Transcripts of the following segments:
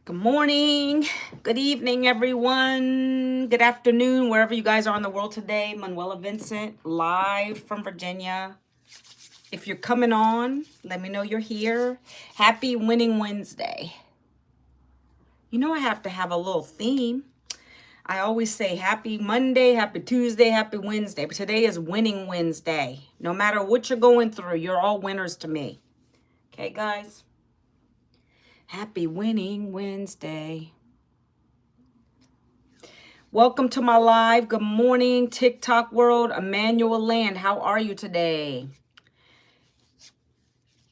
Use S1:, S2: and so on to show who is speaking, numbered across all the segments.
S1: Good morning, good evening, everyone. Good afternoon, wherever you guys are in the world today. Manuela Vincent, live from Virginia. If you're coming on, let me know you're here. Happy Winning Wednesday. You know I have to have a little theme. I always say happy Monday, happy Tuesday, happy Wednesday. But today is Winning Wednesday. No matter what you're going through, you're all winners to me. Okay, guys? Happy Winning Wednesday. Welcome to my live. Good morning, TikTok world. Emmanuel Land, how are you today?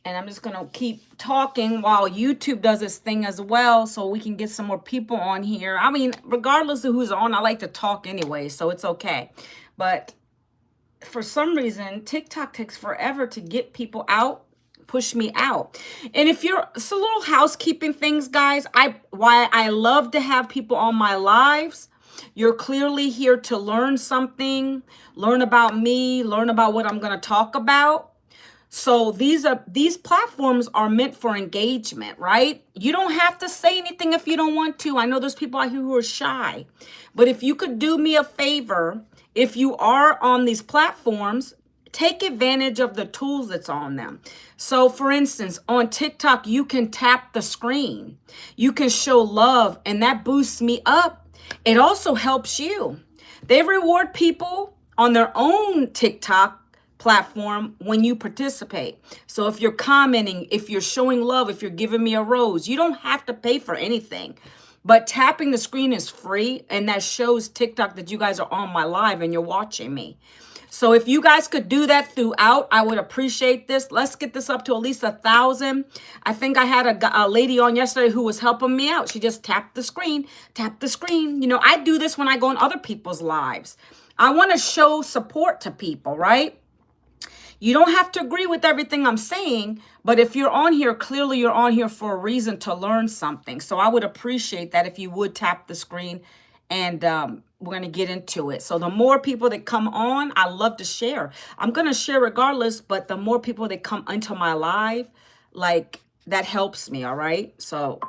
S1: And I'm just going to keep talking while YouTube does its thing as well so we can get some more people on here. I mean, regardless of who's on, I like to talk anyway, so it's okay. But for some reason, TikTok takes forever to get people out. Push me out. And if you're so little housekeeping things, guys, why I love to have people on my lives. You're clearly here to learn something, learn about me, learn about what I'm going to talk about. So these platforms are meant for engagement, right? You don't have to say anything if you don't want to. I know there's people out here who are shy. But if you could do me a favor, if you are on these platforms, take advantage of the tools that's on them. So for instance, on TikTok, you can tap the screen. You can show love, and that boosts me up. It also helps you. They reward people on their own TikTok platform when you participate. So if you're commenting, if you're showing love, if you're giving me a rose, you don't have to pay for anything. But tapping the screen is free, and that shows TikTok that you guys are on my live and you're watching me. So if you guys could do that throughout, I would appreciate this. Let's get this up to at least 1,000. I think I had a lady on yesterday who was helping me out. She just tapped the screen, tapped the screen. You know, I do this when I go on other people's lives. I want to show support to people, right? You don't have to agree with everything I'm saying, but if you're on here, clearly you're on here for a reason to learn something. So I would appreciate that if you would tap the screen, and we're going to get into it. So the more people that come on, I love to share. I'm going to share regardless, but the more people that come into my live, like, that helps me, all right? So,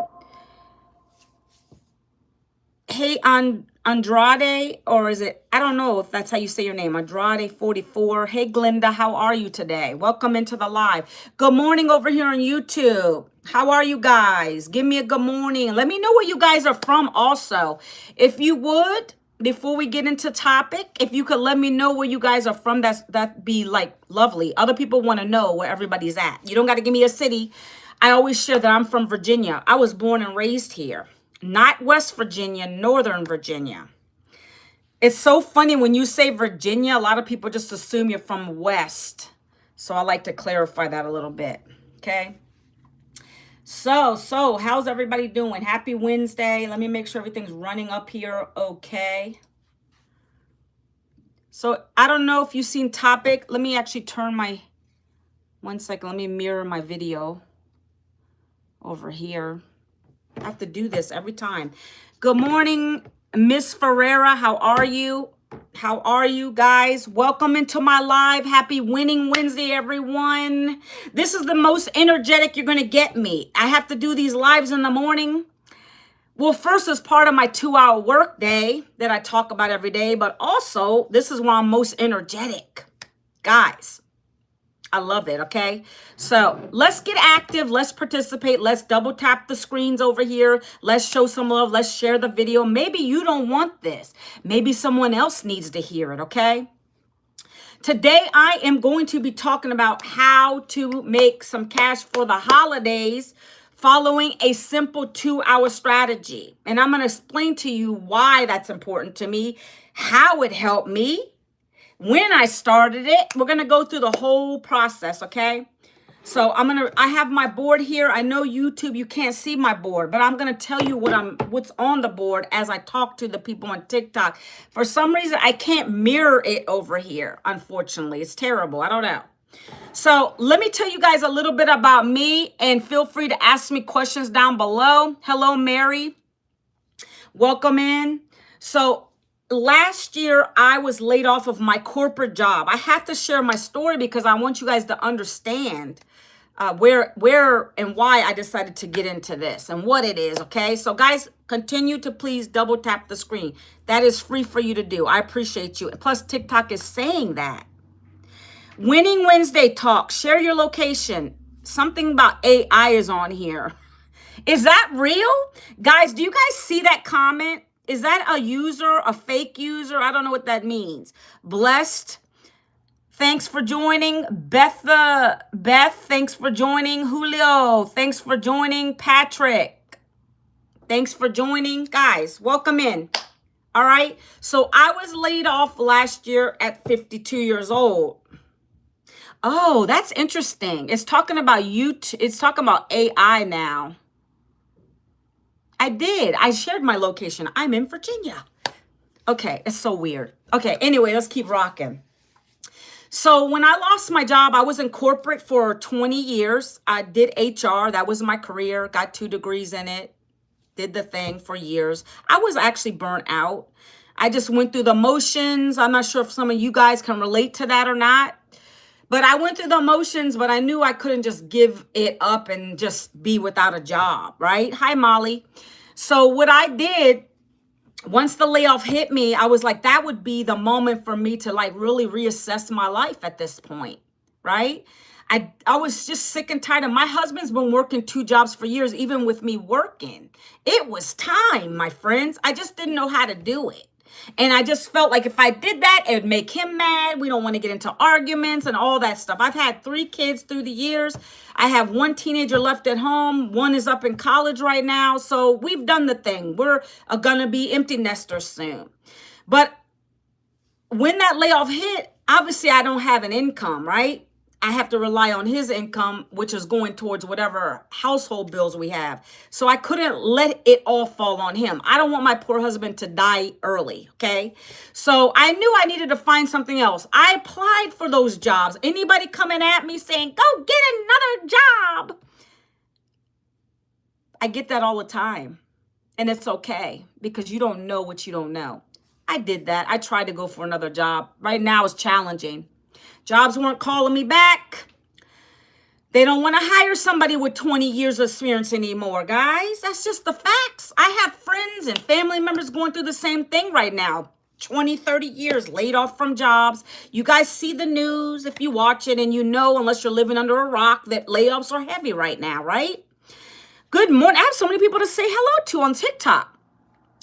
S1: hey, Andrade, or is it, I don't know if that's how you say your name, Andrade 44. Hey, Glinda, how are you today? Welcome into the live. Good morning over here on YouTube. How are you guys? Give me a good morning. Let me know where you guys are from also. If you would, before we get into topic, if you could let me know where you guys are from, that'd be like lovely. Other people want to know where everybody's at. You don't got to give me a city. I always share that I'm from Virginia. I was born and raised here. Not West Virginia, Northern Virginia. It's so funny when you say Virginia, a lot of people just assume you're from West. So I like to clarify that a little bit, okay? So how's everybody doing? Happy Wednesday. Let me make sure everything's running up here okay. So I don't know if you've seen topic. Let me actually turn my, 1 second, let me mirror my video over here. I have to do this every time. Good morning, Miss Ferreira. How are you? How are you guys? Welcome into my live. Happy Winning Wednesday, everyone. This is the most energetic you're going to get me. I have to do these lives in the morning. Well, first, as part of my 2-hour workday that I talk about every day, but also this is where I'm most energetic. Guys, I love it, okay? So let's get active. Let's participate. Let's double tap the screens over here. Let's show some love. Let's share the video. Maybe you don't want this. Maybe someone else needs to hear it, okay? Today, I am going to be talking about how to make some cash for the holidays following a simple 2-hour strategy. And I'm going to explain to you why that's important to me, how it helped me, when I started it. We're going to go through the whole process, okay? So I have my board here. I know YouTube, you can't see my board, but I'm going to tell you what's on the board as I talk to the people on TikTok. For some reason, I can't mirror it over here, unfortunately. It's terrible. I don't know. So let me tell you guys a little bit about me, and feel free to ask me questions down below. Hello, Mary. Welcome in. So last year, I was laid off of my corporate job. I have to share my story because I want you guys to understand where and why I decided to get into this and what it is. Okay, so guys, continue to please double tap the screen. That is free for you to do. I appreciate you. Plus, TikTok is saying that. Winning Wednesday talk. Share your location. Something about AI is on here. Is that real? Guys, do you guys see that comment? Is that a user, a fake user? I don't know what that means. Blessed. Thanks for joining. Beth, thanks for joining. Julio, thanks for joining. Patrick, thanks for joining. Guys, welcome in. All right. So I was laid off last year at 52 years old. Oh, that's interesting. It's talking about it's talking about AI now. I did. I shared my location. I'm in Virginia. Okay, it's so weird. Okay, anyway, let's keep rocking. So when I lost my job, I was in corporate for 20 years. I did HR. That was my career. Got 2 degrees in it. Did the thing for years. I was actually burnt out. I just went through the motions. I'm not sure if some of you guys can relate to that or not. But I went through the motions, but I knew I couldn't just give it up and just be without a job, right? Hi, Molly. So what I did, once the layoff hit me, I was like, that would be the moment for me to like really reassess my life at this point, right? I was just sick and tired of my husband's been working 2 jobs for years, even with me working. It was time, my friends. I just didn't know how to do it. And I just felt like if I did that, it would make him mad. We don't want to get into arguments and all that stuff. I've had 3 kids through the years. I have 1 teenager left at home. 1 is up in college right now. So we've done the thing. We're going to be empty nesters soon. But when that layoff hit, obviously I don't have an income, right? I have to rely on his income, which is going towards whatever household bills we have. So I couldn't let it all fall on him. I don't want my poor husband to die early, okay? So I knew I needed to find something else. I applied for those jobs. Anybody coming at me saying, go get another job? I get that all the time. And it's okay because you don't know what you don't know. I did that. I tried to go for another job. Right now it's challenging. Jobs weren't calling me back. They don't want to hire somebody with 20 years of experience anymore, guys. That's just the facts. I have friends and family members going through the same thing right now. 20, 30 years laid off from jobs. You guys see the news if you watch it, and you know, unless you're living under a rock, that layoffs are heavy right now, right? Good morning. I have so many people to say hello to on TikTok.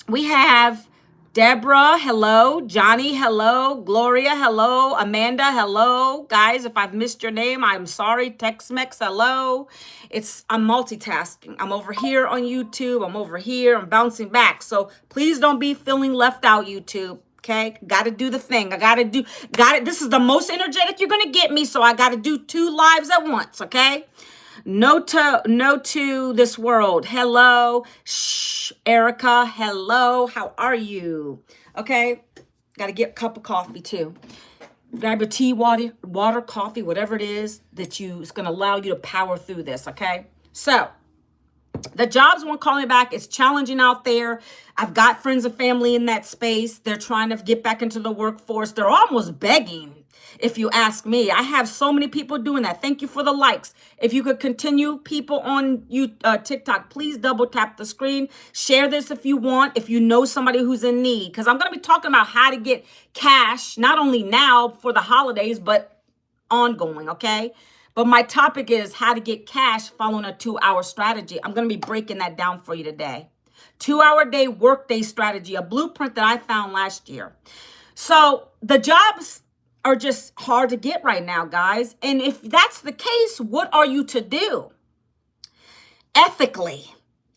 S1: We have Deborah, hello. Johnny, hello. Gloria, hello. Amanda, hello. Guys, if I've missed your name, I'm sorry. Tex-Mex, hello. I'm multitasking. I'm over here on YouTube. I'm over here. I'm bouncing back. So please don't be feeling left out, YouTube. Okay? Got to do the thing. Got it. This is the most energetic you're going to get me. So I got to do 2 lives at once. Okay? No to this world. Hello. Shh. Erica. Hello. How are you? Okay. Got to get a cup of coffee too. Grab your tea, water, coffee, whatever it is that it's going to allow you to power through this. Okay. So the jobs won't call me back. It's challenging out there. I've got friends and family in that space. They're trying to get back into the workforce. They're almost begging. If you ask me, I have so many people doing that. Thank you for the likes. If you could continue, people on TikTok, please double tap the screen. Share this if you want, if you know somebody who's in need. Because I'm going to be talking about how to get cash, not only now for the holidays, but ongoing, okay? But my topic is how to get cash following a 2-hour strategy. I'm going to be breaking that down for you today. 2-hour day workday strategy, a blueprint that I found last year. So the jobs are just hard to get right now, guys. And if that's the case, what are you to do? Ethically.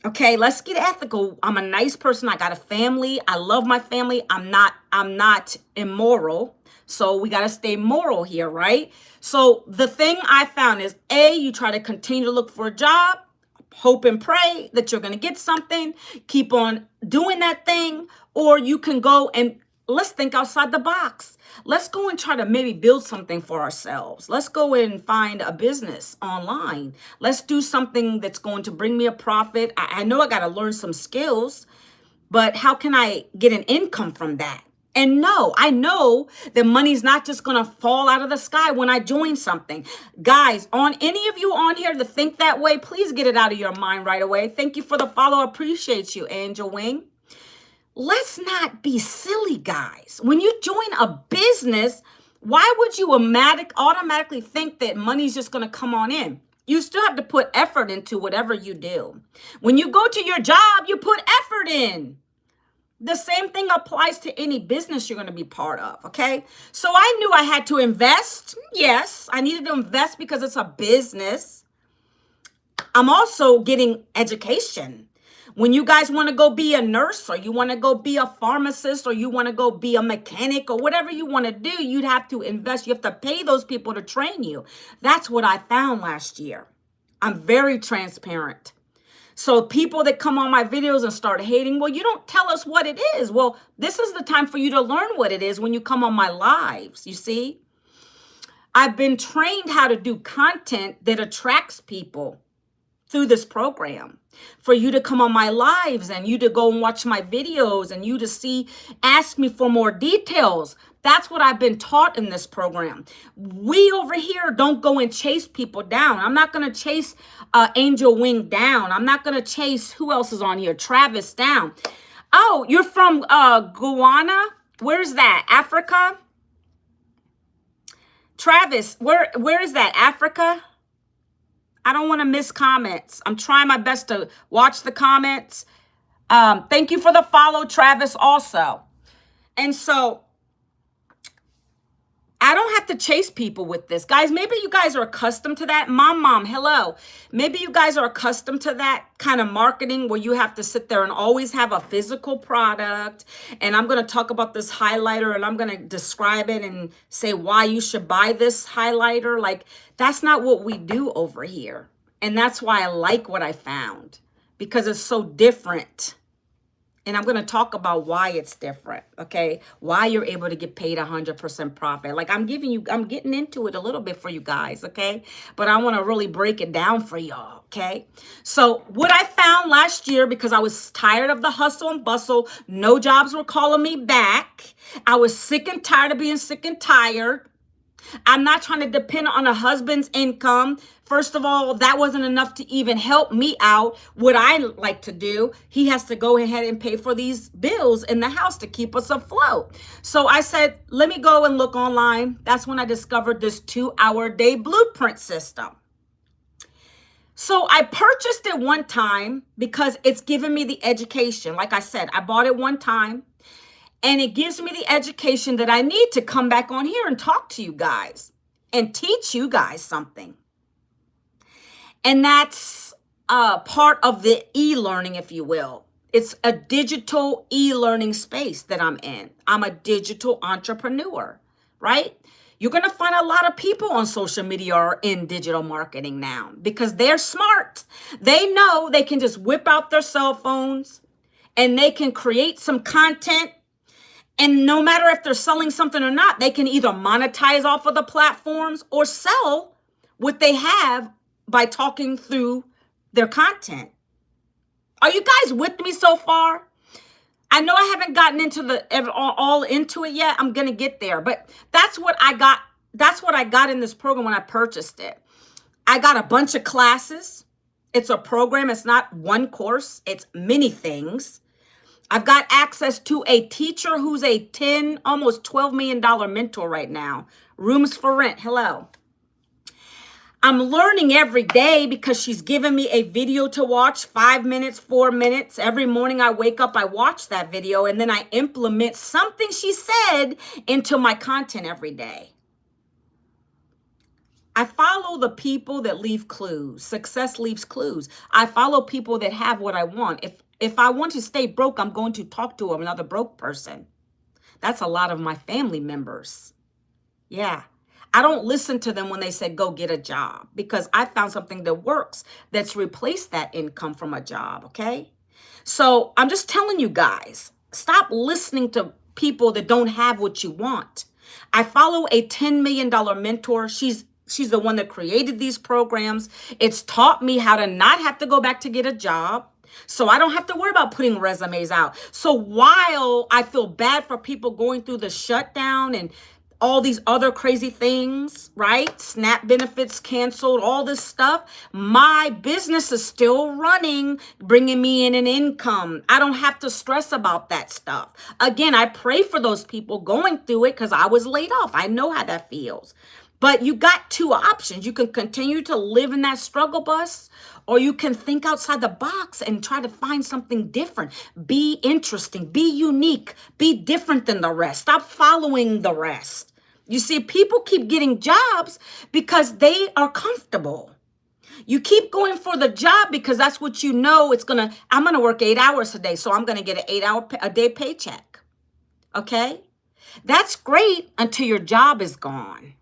S1: Okay, let's get ethical. I'm a nice person. I got a family. I love my family. I'm not immoral. So we got to stay moral here, right? So the thing I found is, you try to continue to look for a job, hope and pray that you're going to get something, keep on doing that thing, or you can go and let's think outside the box. Let's go and try to maybe build something for ourselves. Let's go and find a business online. Let's do something that's going to bring me a profit. I know I got to learn some skills, but how can I get an income from that? And no, I know that money's not just going to fall out of the sky when I join something. Guys, on any of you on here that think that way, please get it out of your mind right away. Thank you for the follow. Appreciate you, Angel Wing. Let's not be silly, guys. When you join a business, why would you automatically think that money's just going to come on in? You still have to put effort into whatever you do. When you go to your job, you put effort in. The same thing applies to any business you're going to be part of, okay? So I knew I had to invest. Yes, I needed to invest because it's a business. I'm also getting education. When you guys want to go be a nurse, or you want to go be a pharmacist, or you want to go be a mechanic, or whatever you want to do, you'd have to invest. You have to pay those people to train you. That's what I found last year. I'm very transparent. So people that come on my videos and start hating, well, you don't tell us what it is. Well, this is the time for you to learn what it is when you come on my lives, you see? I've been trained how to do content that attracts people through this program. For you to come on my lives and you to go and watch my videos and you to ask me for more details. That's what I've been taught in this program. We over here don't go and chase people down. I'm not going to chase Angel Wing down. I'm not going to chase, who else is on here? Travis down. Oh, you're from Guyana? Where's that? Africa? Travis, where is that? Africa? I don't want to miss comments. I'm trying my best to watch the comments. Thank you for the follow, Travis, also. And so I don't have to chase people with this. Guys, maybe you guys are accustomed to that. Mom, hello. Maybe you guys are accustomed to that kind of marketing where you have to sit there and always have a physical product. And I'm going to talk about this highlighter and I'm going to describe it and say why you should buy this highlighter. Like, that's not what we do over here. And that's why I like what I found, because it's so different. And I'm going to talk about why it's different, okay? Why you're able to get paid 100% profit. Like I'm getting into it a little bit for you guys, okay? But I want to really break it down for y'all, okay? So what I found last year, because I was tired of the hustle and bustle, no jobs were calling me back. I was sick and tired of being sick and tired. I'm not trying to depend on a husband's income. First of all, that wasn't enough to even help me out. What I like to do, he has to go ahead and pay for these bills in the house to keep us afloat. So I said, let me go and look online. That's when I discovered this 2-hour day blueprint system. So I purchased it one time because it's given me the education. Like I said, I bought it one time. And it gives me the education that I need to come back on here and talk to you guys and teach you guys something. And that's part of the e-learning, if you will. It's a digital e-learning space that I'm in. I'm a digital entrepreneur, right? You're going to find a lot of people on social media are in digital marketing now because they're smart. They know they can just whip out their cell phones and they can create some content. And no matter if they're selling something or not, they can either monetize off of the platforms or sell what they have by talking through their content. Are you guys with me so far? I know I haven't gotten into all into it yet. I'm going to get there. But that's what I got. That's what I got in this program when I purchased it. I got a bunch of classes. It's a program. It's not one course. It's many things. I've got access to a teacher who's a almost $12 million mentor right now. Rooms for rent. Hello. I'm learning every day because she's given me a video to watch, 5 minutes, 4 minutes. Every morning I wake up, I watch that video, and then I implement something she said into my content every day. I follow the people that leave clues. Success leaves clues. I follow people that have what I want. If I want to stay broke, I'm going to talk to another broke person. That's a lot of my family members. Yeah. I don't listen to them when they say, go get a job, because I found something that works that's replaced that income from a job. Okay. So I'm just telling you guys, stop listening to people that don't have what you want. I follow a $10 million mentor. She's She's the one that created these programs. It's taught me how to not have to go back to get a job. So I don't have to worry about putting resumes out. So while I feel bad for people going through the shutdown and all these other crazy things, right? SNAP benefits canceled, all this stuff. My business is still running, bringing me in an income. I don't have to stress about that stuff. Again, I pray for those people going through it because I was laid off. I know how that feels. But you got two options. You can continue to live in that struggle bus, or you can think outside the box and try to find something different. Be interesting, be unique, be different than the rest. Stop following the rest. You see, people keep getting jobs because they are comfortable. You keep going for the job because that's what you know I'm going to work 8 hours a day, so I'm going to get an 8-hour a day paycheck. Okay? That's great until your job is gone.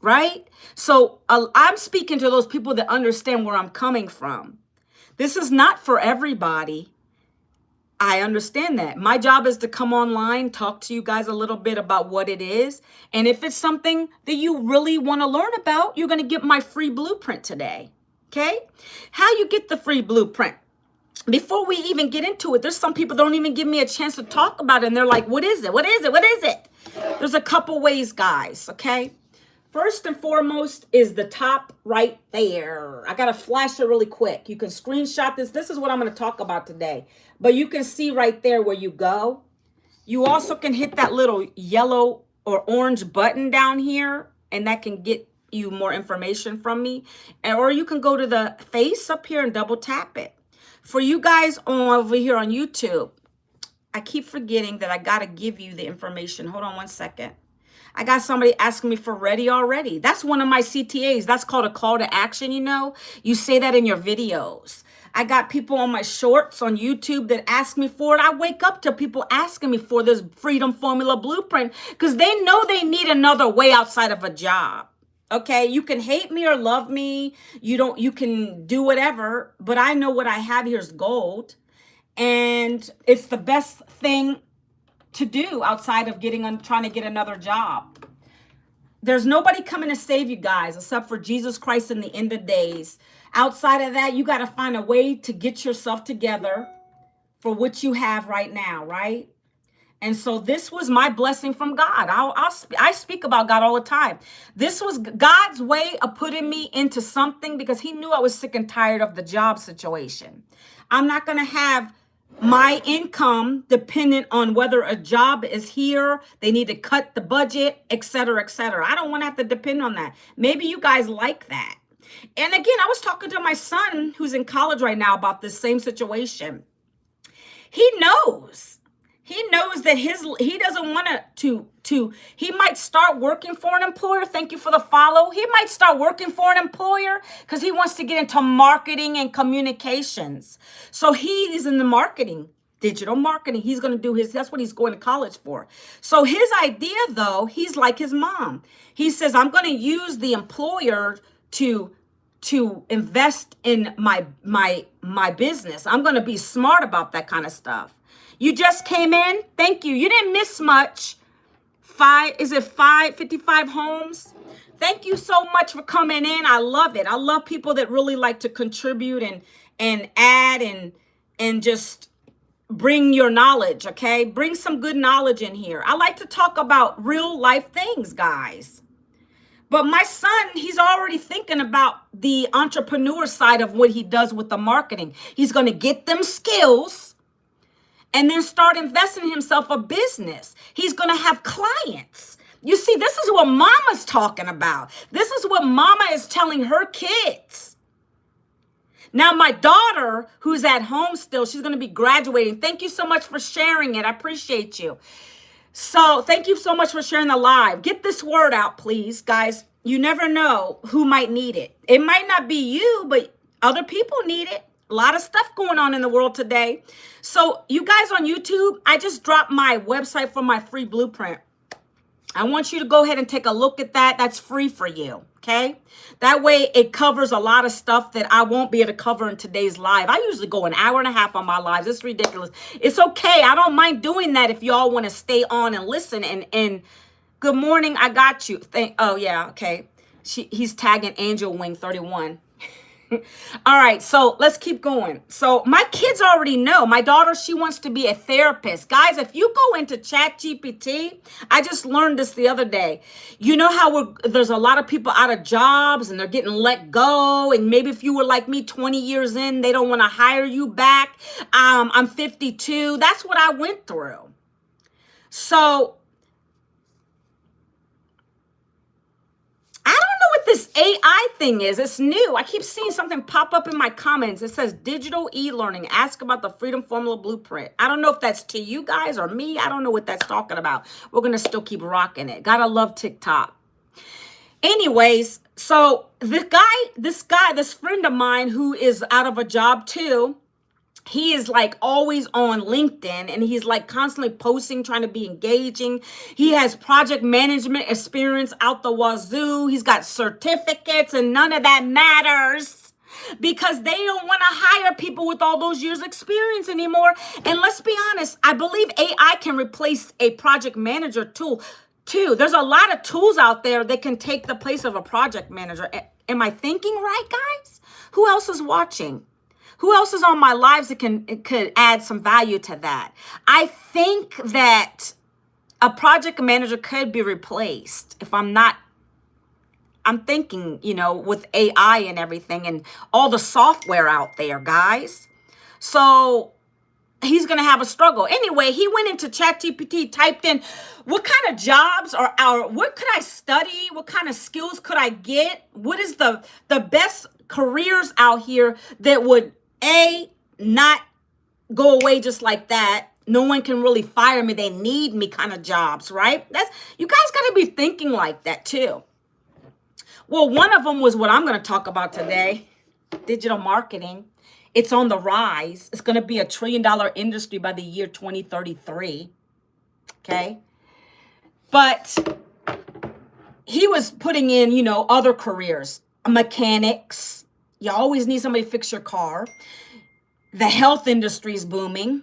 S1: Right? So I'm speaking to those people that understand where I'm coming from. This is not for everybody. I understand that. My job is to come online, talk to you guys a little bit about what it is. And if it's something that you really want to learn about, you're going to get my free blueprint today. Okay? How you get the free blueprint? Before we even get into it, there's some people that don't even give me a chance to talk about it. And they're like, what is it? What is it? What is it? There's a couple ways, guys. Okay? First and foremost is the top right there. I got to flash it really quick. You can screenshot this. This is what I'm going to talk about today. But you can see right there where you go. You also can hit that little yellow or orange button down here, and that can get you more information from me. Or you can go to the face up here and double tap it. For you guys over here on YouTube, I keep forgetting that I got to give you the information. Hold on one second. I got somebody asking me for ready already. That's one of my CTAs. That's called a call to action, you know. You say that in your videos. I got people on my shorts on YouTube that ask me for it. I wake up to people asking me for this Freedom Formula Blueprint because they know they need another way outside of a job. Okay, you can hate me or love me. You can do whatever, but I know what I have here is gold. And it's the best thing to do outside of trying to get another job. There's nobody coming to save you guys except for Jesus Christ in the end of days. Outside of that, you got to find a way to get yourself together for what you have right now, right? And so this was my blessing from God. I speak about God all the time. This was God's way of putting me into something because he knew I was sick and tired of the job situation. I'm not going to have my income dependent on whether a job is here, they need to cut the budget, et cetera, et cetera. I don't want to have to depend on that. Maybe you guys like that. And again, I was talking to my son who's in college right now about this same situation. He knows that he doesn't want he might start working for an employer. Thank you for the follow. He might start working for an employer because he wants to get into marketing and communications. So he's in the marketing, digital marketing. He's going to do that's what he's going to college for. So his idea though, he's like his mom. He says, I'm going to use the employer to invest in my business. I'm going to be smart about that kind of stuff. You just came in. Thank you. You didn't miss much. 55 homes? Thank you so much for coming in. I love it. I love people that really like to contribute and add and just bring your knowledge, okay? Bring some good knowledge in here. I like to talk about real life things, guys. But my son, he's already thinking about the entrepreneur side of what he does with the marketing. He's going to get them skills and then start investing in himself a business. He's going to have clients. You see, this is what mama's talking about. This is what mama is telling her kids. Now, my daughter, who's at home still, she's going to be graduating. Thank you so much for sharing it. I appreciate you. So thank you so much for sharing the live. Get this word out, please, guys. You never know who might need it. It might not be you, but other people need it. A lot of stuff going on in the world today. So you guys on YouTube, I just dropped my website for my free blueprint. I want you to go ahead and take a look at that. That's free for you, okay? That way it covers a lot of stuff that I won't be able to cover in today's live. I usually go an hour and a half on my lives. It's ridiculous. It's okay. I don't mind doing that if y'all want to stay on and listen. And good morning. I got you. Oh, yeah, okay. He's tagging Angel Wing 31. All right, so let's keep going. So my kids already know. My daughter, she wants to be a therapist. Guys, if you go into Chat GPT, I just learned this the other day. You know how there's a lot of people out of jobs and they're getting let go. And maybe if you were like me 20 years in, they don't want to hire you back. I'm 52. That's what I went through. So I don't know what this AI thing is. It's new. I keep seeing something pop up in my comments. It says digital e-learning. Ask about the Freedom Formula Blueprint. I don't know if that's to you guys or me. I don't know what that's talking about. We're going to still keep rocking it. Gotta love TikTok. Anyways, so this friend of mine who is out of a job too, he is like always on LinkedIn and he's like constantly posting, trying to be engaging. He has project management experience out the wazoo. He's got certificates and none of that matters because they don't want to hire people with all those years experience anymore. And let's be honest, I believe AI can replace a project manager tool too. There's a lot of tools out there that can take the place of a project manager. Am I thinking right, guys? Who else is watching? Who else is on my lives that could add some value to that? I think that a project manager could be replaced if I'm thinking, with AI and everything and all the software out there, guys. So he's going to have a struggle. Anyway, he went into ChatGPT, typed in what kind of jobs what could I study? What kind of skills could I get? What is the best careers out here that would not go away just like that? No one can really fire me. They need me kind of jobs, right? You guys got to be thinking like that too. Well, one of them was what I'm going to talk about today. Digital marketing. It's on the rise. It's going to be $1 trillion industry by the year 2033. Okay. But he was putting in, other careers, mechanics. You always need somebody to fix your car. The health industry is booming.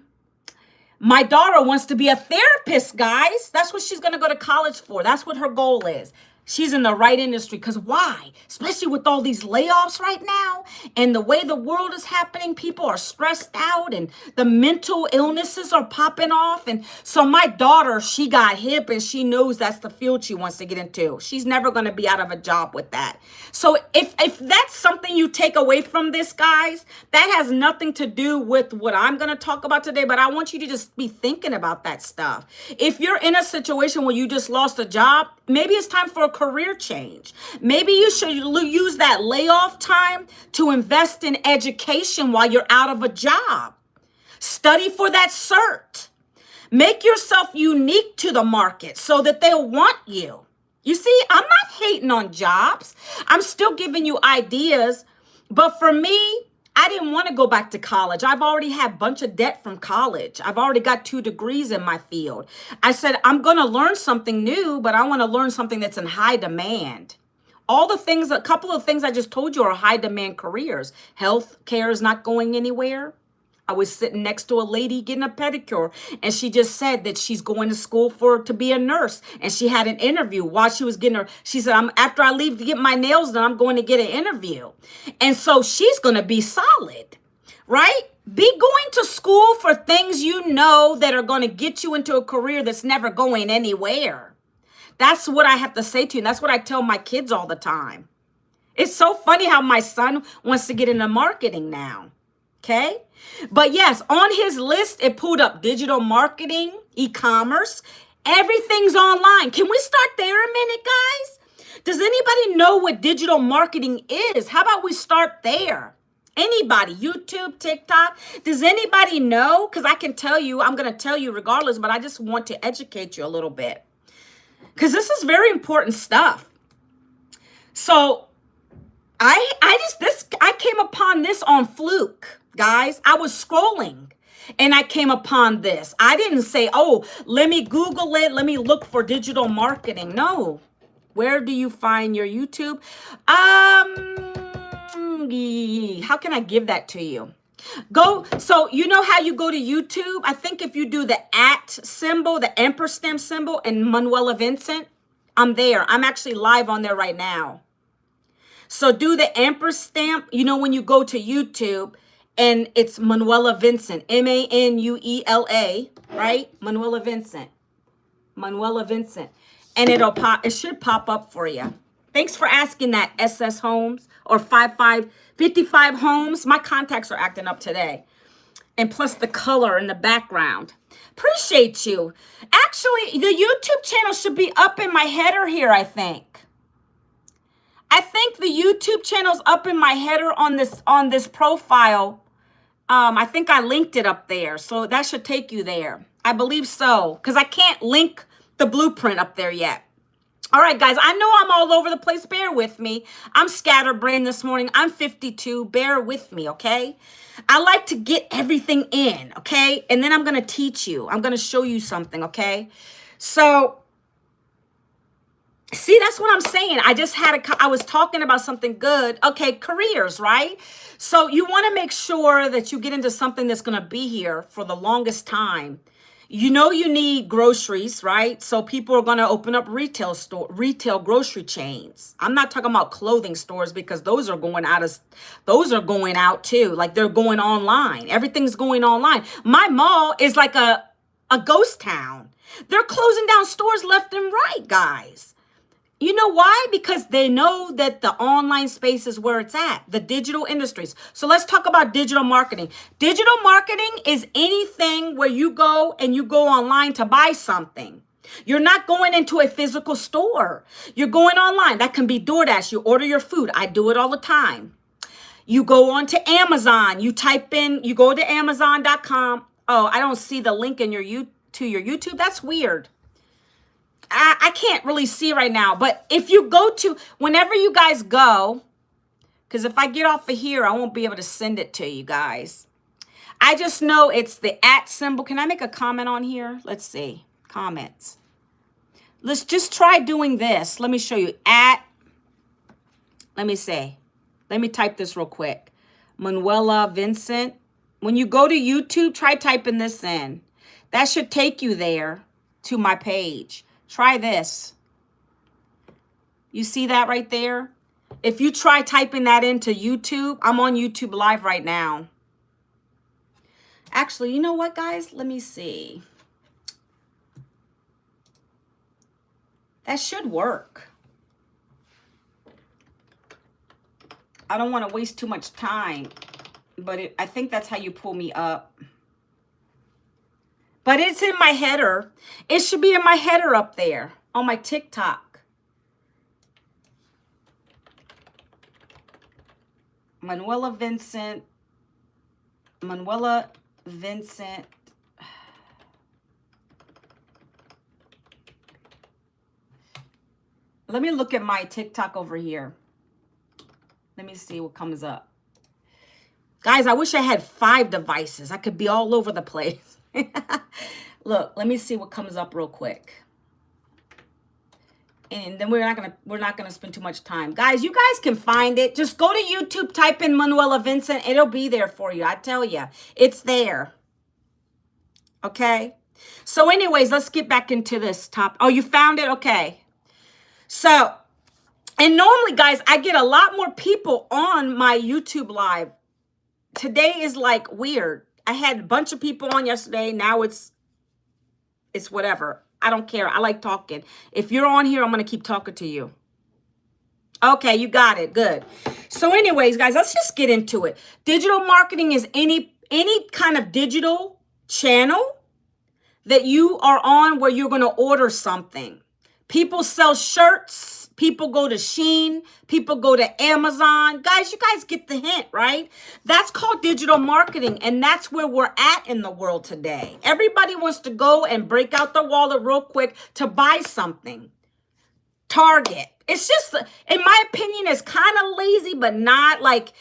S1: My daughter wants to be a therapist, guys. That's what she's going to go to college for. That's what her goal is. She's in the right industry. Because why? Especially with all these layoffs right now and the way the world is happening, people are stressed out and the mental illnesses are popping off. And so my daughter, she got hip and she knows that's the field she wants to get into. She's never going to be out of a job with that. So if that's something you take away from this, guys, that has nothing to do with what I'm going to talk about today. But I want you to just be thinking about that stuff. If you're in a situation where you just lost a job, maybe it's time for a career change. Maybe you should use that layoff time to invest in education while you're out of a job. Study for that cert. Make yourself unique to the market so that they'll want you. You see, I'm not hating on jobs. I'm still giving you ideas. But for me, I didn't want to go back to college. I've already had a bunch of debt from college. I've already got 2 degrees in my field. I said, I'm going to learn something new, but I want to learn something that's in high demand. A couple of things I just told you are high demand careers. Health care is not going anywhere. I was sitting next to a lady getting a pedicure, and she just said that she's going to school to be a nurse. And she had an interview while she was getting she said, after I leave to get my nails done, I'm going to get an interview. And so she's going to be solid, right? Be going to school for things that are going to get you into a career that's never going anywhere. That's what I have to say to you. And that's what I tell my kids all the time. It's so funny how my son wants to get into marketing now. Okay. But yes, on his list, it pulled up digital marketing, e-commerce. Everything's online. Can we start there a minute, guys? Does anybody know what digital marketing is? How about we start there? Anybody? YouTube, TikTok? Does anybody know? Because I can tell you, I'm going to tell you regardless, but I just want to educate you a little bit. Because this is very important stuff. So I came upon this on fluke. Guys, I was scrolling and I came upon this. I didn't say, oh, let me Google it. Let me look for digital marketing. No. Where do you find your YouTube? How can I give that to you? So you know how you go to YouTube? I think if you do the @ symbol, the ampersand symbol, and Manuela Vincent, I'm there. I'm actually live on there right now. So do the ampersand stamp, you know, when you go to YouTube and it's Manuela Vincent, Manuela, right? Manuela Vincent. Manuela Vincent. And it should pop up for you. Thanks for asking that, SS Homes or 55 Homes. My contacts are acting up today. And plus the color in the background. Appreciate you. Actually, the YouTube channel should be up in my header here, I think. I think the YouTube channel's up in my header on this profile. I think I linked it up there. So that should take you there. I believe so. Because I can't link the blueprint up there yet. All right, guys, I know I'm all over the place. Bear with me. I'm scatterbrained this morning. I'm 52. Bear with me, okay? I like to get everything in, okay? And then I'm going to teach you. I'm going to show you something, okay? So, see, that's what I'm saying. I was talking about something good. Okay, careers, right? So you want to make sure that you get into something that's going to be here for the longest time. You know you need groceries, right? So people are going to open up retail grocery chains. I'm not talking about clothing stores because those are going out too. Like they're going online. Everything's going online. My mall is like a ghost town. They're closing down stores left and right, guys. You know why? Because they know that the online space is where it's at, the digital industries. So let's talk about digital marketing. Digital marketing is anything where you go online to buy something. You're not going into a physical store. You're going online. That can be DoorDash. You order your food. I do it all the time. You go on to Amazon. You go to Amazon.com. Oh, I don't see the link in your YouTube. That's weird. I can't really see right now, but if you whenever you guys go, because if I get off of here, I won't be able to send it to you guys. I just know it's the @ symbol. Can I make a comment on here? Let's see. Comments. Let's just try doing this. Let me show you. Let me type this real quick. Manuela Vincent. When you go to YouTube, try typing this in. That should take you there to my page. Try this. You see that right there? If you try typing that into YouTube, I'm on YouTube Live right now. Actually, you know what, guys? Let me see. That should work. I don't want to waste too much time, but I think that's how you pull me up. But it's in my header. It should be in my header up there on my TikTok. Manuela Vincent. Let me look at my TikTok over here. Let me see what comes up. Guys, I wish I had 5 devices. I could be all over the place. Look, let me see what comes up real quick. And then we're not gonna spend too much time. Guys, you guys can find it. Just go to YouTube, type in Manuela Vincent. It'll be there for you. I tell you, it's there. Okay. So anyways, let's get back into this top. Oh, you found it? Okay. So, and normally, guys, I get a lot more people on my YouTube Live. Today is like weird. I had a bunch of people on yesterday. Now it's whatever. I don't care. I like talking. If you're on here, I'm going to keep talking to you. Okay, you got it. Good. So anyways, guys, let's just get into it. Digital marketing is any kind of digital channel that you are on where you're going to order something. People sell shirts. People go to Shein. People go to Amazon. Guys, you guys get the hint, right? That's called digital marketing, and that's where we're at in the world today. Everybody wants to go and break out their wallet real quick to buy something. Target. It's just, in my opinion, it's kind of lazy, but not like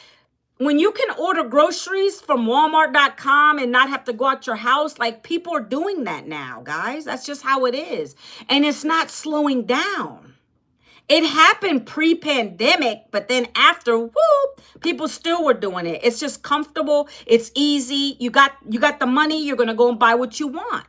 S1: when you can order groceries from Walmart.com and not have to go out your house. Like, people are doing that now, guys. That's just how it is. And it's not slowing down. It happened pre-pandemic, but then after, whoop, people still were doing it. It's just comfortable. It's easy. You got the money. You're going to go and buy what you want.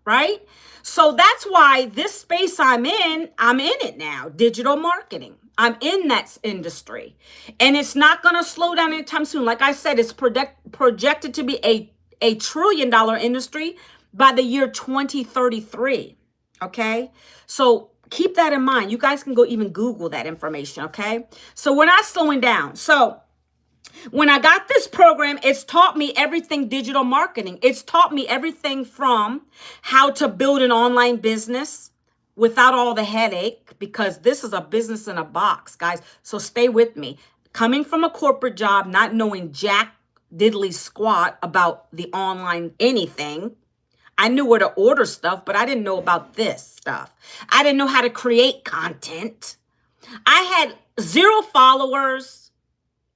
S1: right? So that's why this space I'm in it now, digital marketing. I'm in that industry. And it's not going to slow down anytime soon. Like I said, it's projected to be a $1 trillion industry by the year 2033. Okay? So keep that in mind. You guys can go even Google that information, okay? So we're not slowing down. So when I got this program, it's taught me everything digital marketing. It's taught me everything from how to build an online business without all the headache, because this is a business in a box, guys. So stay with me. Coming from a corporate job, not knowing jack diddly squat about the online anything. I knew where to order stuff, but I didn't know about this stuff. I didn't know how to create content. I had 0 followers.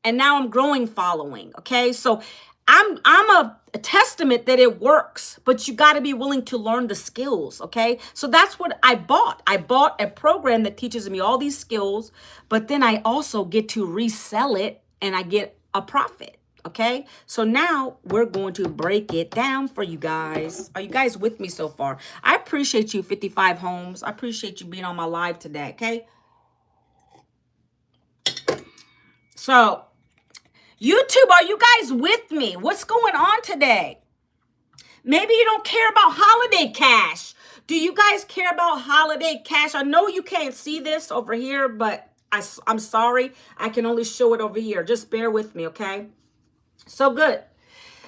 S1: And now I'm growing following. Okay. So I'm a testament that it works, but you got to be willing to learn the skills. Okay. So that's what I bought. I bought a program that teaches me all these skills, but then I also get to resell it and I get a profit. Okay. So now we're going to break it down for you guys. Are you guys with me so far? I appreciate you, 55 Homes. I appreciate you being on my live today. Okay. So YouTube, are you guys with me? What's going on today? Maybe you don't care about holiday cash. Do you guys care about holiday cash? I know you can't see this over here, but I'm sorry. I can only show it over here. Just bear with me, okay? So good.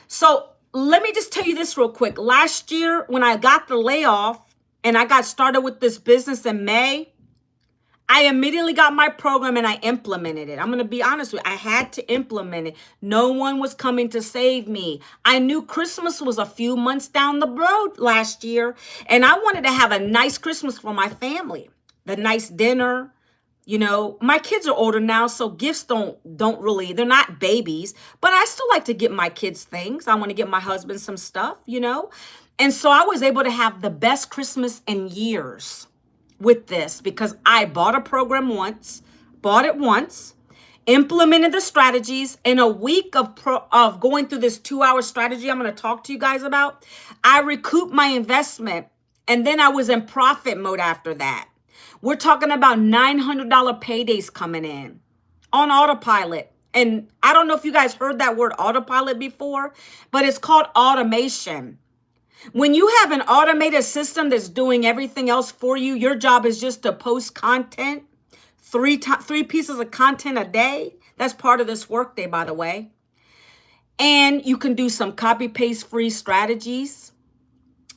S1: So let me just tell you this real quick. Last year, when I got the layoff and I got started with this business in May, I immediately got my program and I implemented it. I'm going to be honest with you. I had to implement it. No one was coming to save me. I knew Christmas was a few months down the road last year, and I wanted to have a nice Christmas for my family. The nice dinner. You know, my kids are older now, so gifts don't really, they're not babies, but I still like to get my kids things. I want to get my husband some stuff, you know? And so I was able to have the best Christmas in years with this because I bought a program once, implemented the strategies. In a week of going through this 2-hour strategy I'm going to talk to you guys about, I recouped my investment, and then I was in profit mode after that. We're talking about $900 paydays coming in on autopilot. And I don't know if you guys heard that word autopilot before, but it's called automation. When you have an automated system that's doing everything else for you, your job is just to post content, three pieces of content a day. That's part of this workday, by the way. And you can do some copy paste free strategies.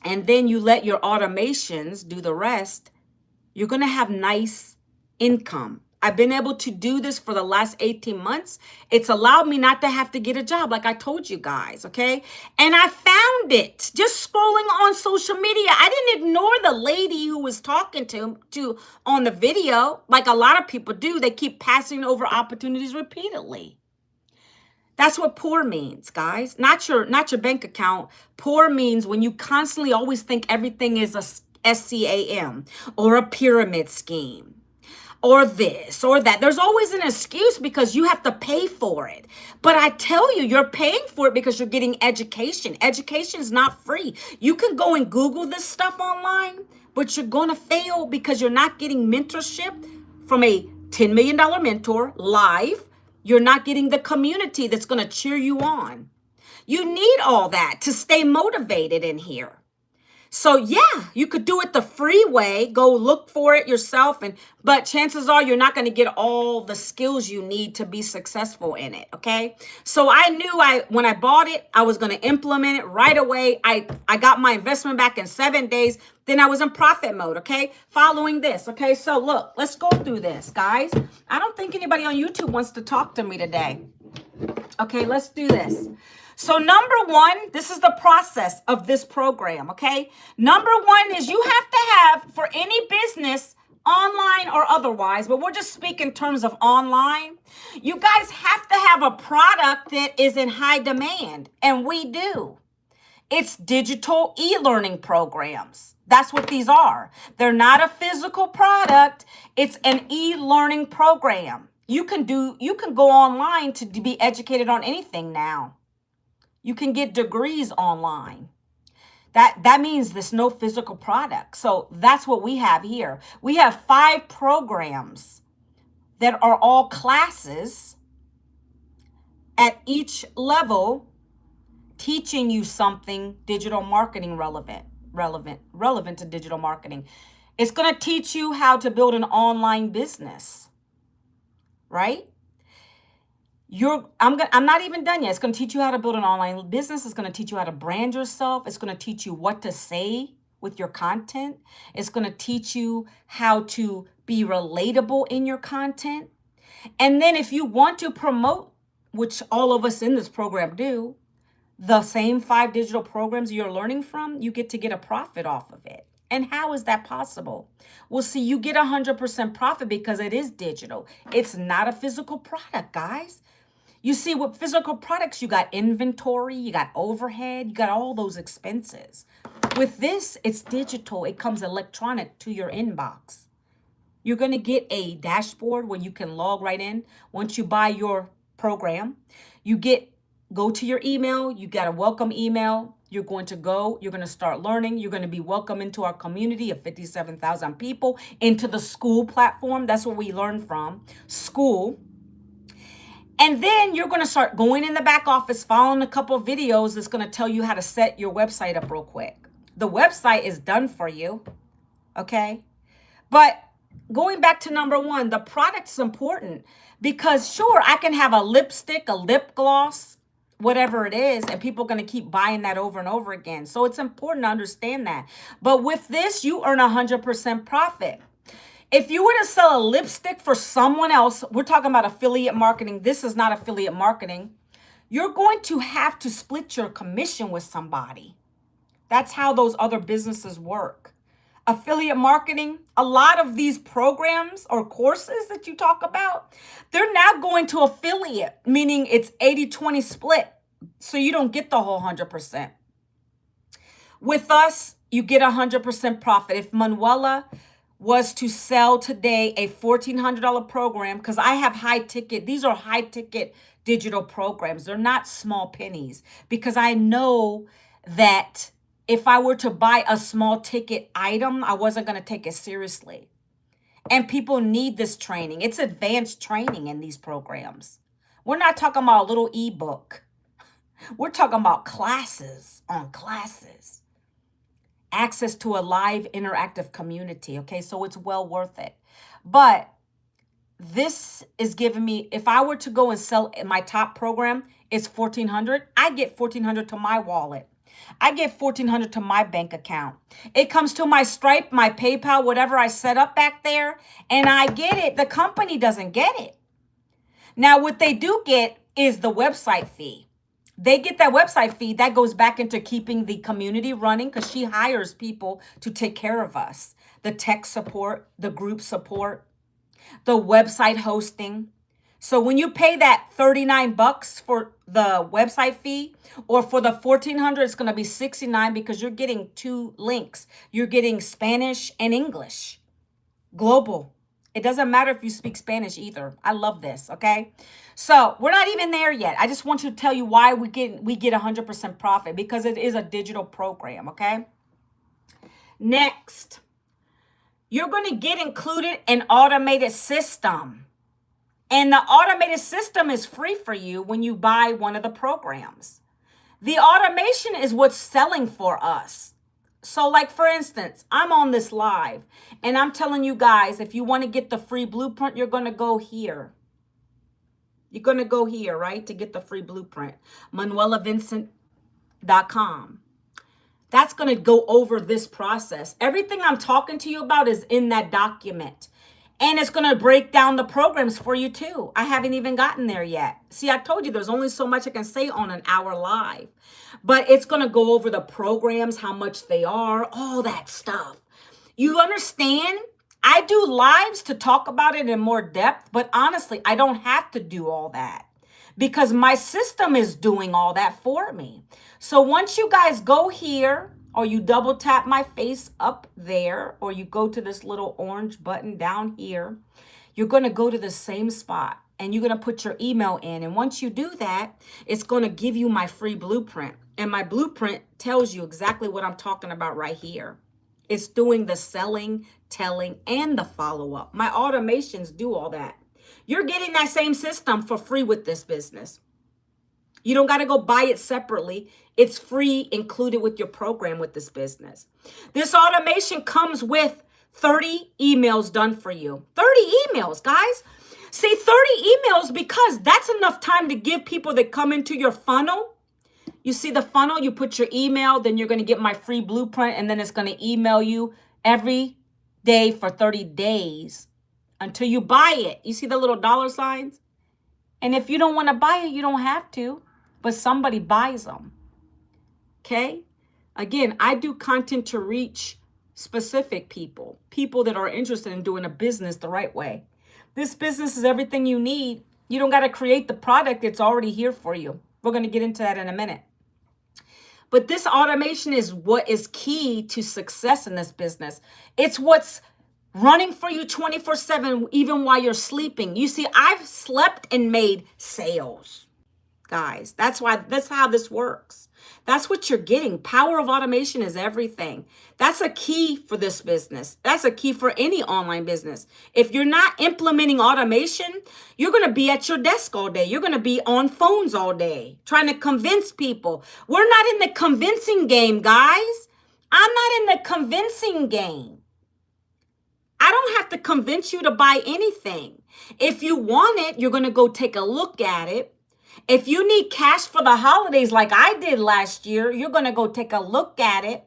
S1: And then you let your automations do the rest. You're going to have nice income. I've been able to do this for the last 18 months. It's allowed me not to have to get a job like I told you guys, okay? And I found it just scrolling on social media. I didn't ignore the lady who was talking to on the video like a lot of people do. They keep passing over opportunities repeatedly. That's what poor means, guys. Not your bank account. Poor means when you constantly always think everything is a SCAM or a pyramid scheme or this or that. There's always an excuse because you have to pay for it. But I tell you, you're paying for it because you're getting education. Education is not free. You can go and Google this stuff online, but you're going to fail because you're not getting mentorship from a $10 million mentor live. You're not getting the community that's going to cheer you on. You need all that to stay motivated in here. So yeah, you could do it the free way. Go look for it yourself. But chances are you're not going to get all the skills you need to be successful in it. Okay. So I knew when I bought it, I was going to implement it right away. I got my investment back in 7 days. Then I was in profit mode. Okay. Following this. Okay. So look, let's go through this, guys. I don't think anybody on YouTube wants to talk to me today. Okay. Let's do this. So number one, this is the process of this program, okay? Number one is you have to have, for any business, online or otherwise, but we're just speaking in terms of online, you guys have to have a product that is in high demand, and we do. It's digital e-learning programs. That's what these are. They're not a physical product. It's an e-learning program. You can go online to be educated on anything now. You can get degrees online. That means there's no physical product. So that's what we have here. We have 5 programs that are all classes at each level, teaching you something digital marketing relevant to digital marketing. It's going to teach you how to build an online business, right? I'm not even done yet. It's going to teach you how to build an online business. It's going to teach you how to brand yourself. It's going to teach you what to say with your content. It's going to teach you how to be relatable in your content. And then if you want to promote, which all of us in this program do, the same 5 digital programs you're learning from, you get to get a profit off of it. And how is that possible? Well, see, you get 100% profit because it is digital. It's not a physical product, guys. You see, with physical products, you got inventory, you got overhead, you got all those expenses. With this, it's digital. It comes electronic to your inbox. You're going to get a dashboard where you can log right in. Once you buy your program, go to your email, you got a welcome email. You're going to start learning. You're going to be welcome into our community of 57,000 people, into the school platform. That's where we learn from, school. And then you're going to start going in the back office, following a couple of videos that's going to tell you how to set your website up real quick. The website is done for you, okay? But going back to number 1, the product is important because sure, I can have a lipstick, a lip gloss, whatever it is, and people are going to keep buying that over and over again. So it's important to understand that. But with this, you earn 100% profit. If you were to sell a lipstick for someone else, we're talking about affiliate marketing. This is not affiliate marketing. You're going to have to split your commission with somebody. That's how those other businesses work. Affiliate marketing, a lot of these programs or courses that you talk about, they're now going to affiliate, meaning it's 80-20 split. So you don't get the whole 100%. With us, you get 100% profit. If Manuela was to sell today a $1,400 program, because I have these are high ticket digital programs. They're not small pennies, because I know that if I were to buy a small ticket item, I wasn't going to take it seriously. And people need this training. It's advanced training in these programs. We're not talking about a little ebook. We're talking about classes on classes. Access to a live interactive community. Okay, so it's well worth it. But this is giving me, if I were to go and sell my top program, it's $1,400. I get $1,400 to my wallet. I get $1,400 to my bank account. It comes to my Stripe, my PayPal, whatever I set up back there, and I get it. The company doesn't get it. Now, what they do get is the website fee. They get that website fee. That goes back into keeping the community running, because she hires people to take care of us. The tech support, the group support, the website hosting. So when you pay that $39 for the website fee, or for the $1,400, it's going to be $69, because you're getting 2 links. You're getting Spanish and English. Global. It doesn't matter if you speak Spanish either. I love this, okay? So we're not even there yet. I just want to tell you why we get 100% profit, because it is a digital program, okay? Next, you're going to get included an automated system. And the automated system is free for you when you buy one of the programs. The automation is what's selling for us. So like, for instance, I'm on this live and I'm telling you guys, if you want to get the free blueprint, you're going to go here. You're going to go here, right? To get the free blueprint, ManuelaVincent.com. That's going to go over this process. Everything I'm talking to you about is in that document. And it's going to break down the programs for you too. I haven't even gotten there yet. See, I told you there's only so much I can say on an hour live. But it's going to go over the programs, how much they are, all that stuff. You understand? I do lives to talk about it in more depth. But honestly, I don't have to do all that, because my system is doing all that for me. So once you guys go here, or you double tap my face up there, or you go to this little orange button down here, you're going to go to the same spot. and you're going to put your email in. And once you do that, it's going to give you my free blueprint. And my blueprint tells you exactly what I'm talking about right here. It's doing the selling, telling, and the follow-up. My automations do all that. You're getting that same system for free with this business. You don't got to go buy it separately. It's free included with your program with this business. This automation comes with 30 emails done for you. 30 emails, guys. See, 30 emails because that's enough time to give people that come into your funnel. You see the funnel, you put your email, then you're going to get my free blueprint, and then it's going to email you every day for 30 days until you buy it. You see the little dollar signs? And if you don't want to buy it, you don't have to, but somebody buys them. Okay? Again, I do content to reach specific people that are interested in doing a business the right way. This business is everything you need. You don't got to create the product. It's already here for you. We're going to get into that in a minute. But this automation is what is key to success in this business. It's what's running for you 24/7, even while you're sleeping. You see, I've slept and made sales. Guys, that's how this works. That's what you're getting. Power of automation is everything. That's a key for this business. That's a key for any online business. If you're not implementing automation, you're going to be at your desk all day. You're going to be on phones all day trying to convince people. We're not in the convincing game, guys. I'm not in the convincing game. I don't have to convince you to buy anything. If you want it, you're going to go take a look at it. If you need cash for the holidays like I did last year, you're going to go take a look at it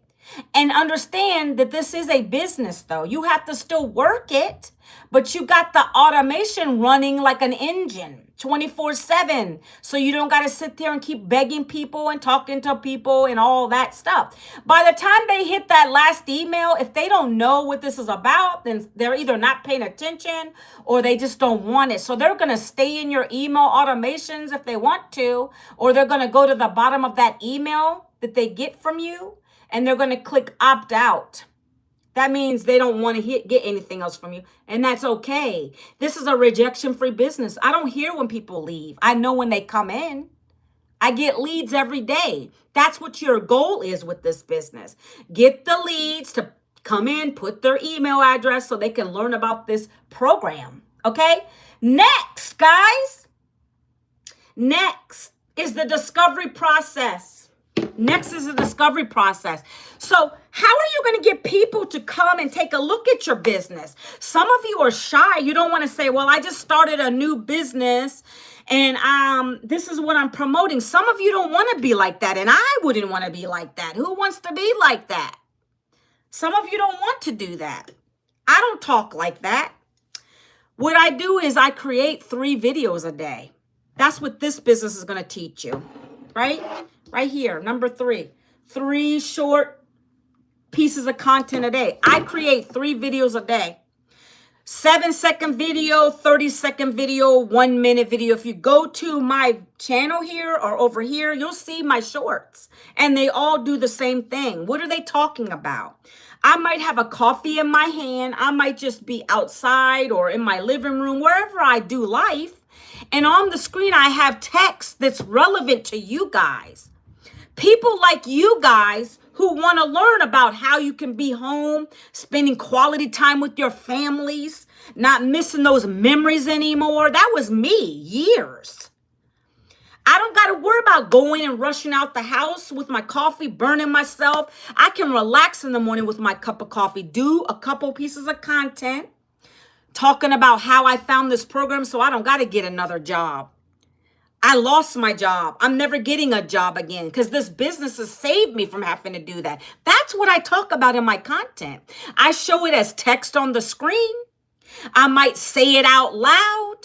S1: and understand that this is a business, though. You have to still work it, but you got the automation running like an engine 24/7. So you don't got to sit there and keep begging people and talking to people and all that stuff. By the time they hit that last email, if they don't know what this is about, then they're either not paying attention or they just don't want it. So they're going to stay in your email automations if they want to, or they're going to go to the bottom of that email that they get from you and they're going to click opt out. That means they don't want to get anything else from you. And that's okay. This is a rejection-free business. I don't hear when people leave. I know when they come in. I get leads every day. That's what your goal is with this business. Get the leads to come in, put their email address so they can learn about this program. Okay? Next, guys. Next is the discovery process. Next is the discovery process. So how are you going to get people to come and take a look at your business? Some of you are shy. You don't want to say, well, I just started a new business and this is what I'm promoting. Some of you don't want to be like that. And I wouldn't want to be like that. Who wants to be like that? Some of you don't want to do that. I don't talk like that. What I do is I create 3 videos a day. That's what this business is going to teach you, right? Right here, number 3. 3 short pieces of content a day. I create 3 videos a day. 7-second video, 30-second video, 1-minute video. If you go to my channel here or over here, you'll see my shorts. And they all do the same thing. What are they talking about? I might have a coffee in my hand. I might just be outside or in my living room, wherever I do life. And on the screen, I have text that's relevant to you guys. People like you guys who want to learn about how you can be home, spending quality time with your families, not missing those memories anymore. That was me, years. I don't got to worry about going and rushing out the house with my coffee, burning myself. I can relax in the morning with my cup of coffee, do a couple pieces of content, talking about how I found this program so I don't got to get another job. I lost my job. I'm never getting a job again because this business has saved me from having to do that. That's what I talk about in my content. I show it as text on the screen. I might say it out loud.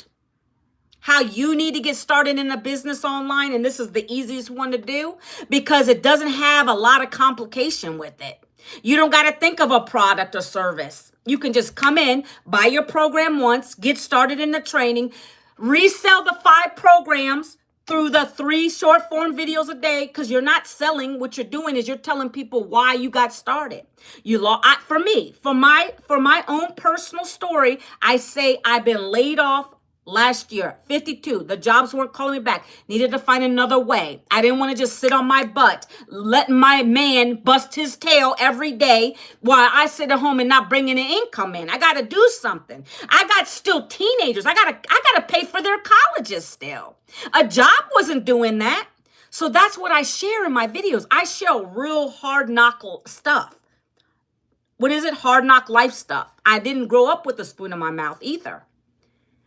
S1: How you need to get started in a business online. And this is the easiest one to do because it doesn't have a lot of complication with it. You don't got to think of a product or service. You can just come in, buy your program once, get started in the training, resell the 5 programs through the 3 short form videos a day because you're not selling. What you're doing is you're telling people why you got started. For my own personal story, I say I've been laid off last year, 52. The jobs weren't calling me back. Needed to find another way. I didn't want to just sit on my butt, letting my man bust his tail every day while I sit at home and not bringing an income in. I got to do something. I got still teenagers. I got to pay for their colleges still. A job wasn't doing that. So that's what I share in my videos. I share real hard knock stuff. What is it? Hard knock life stuff. I didn't grow up with a spoon in my mouth either.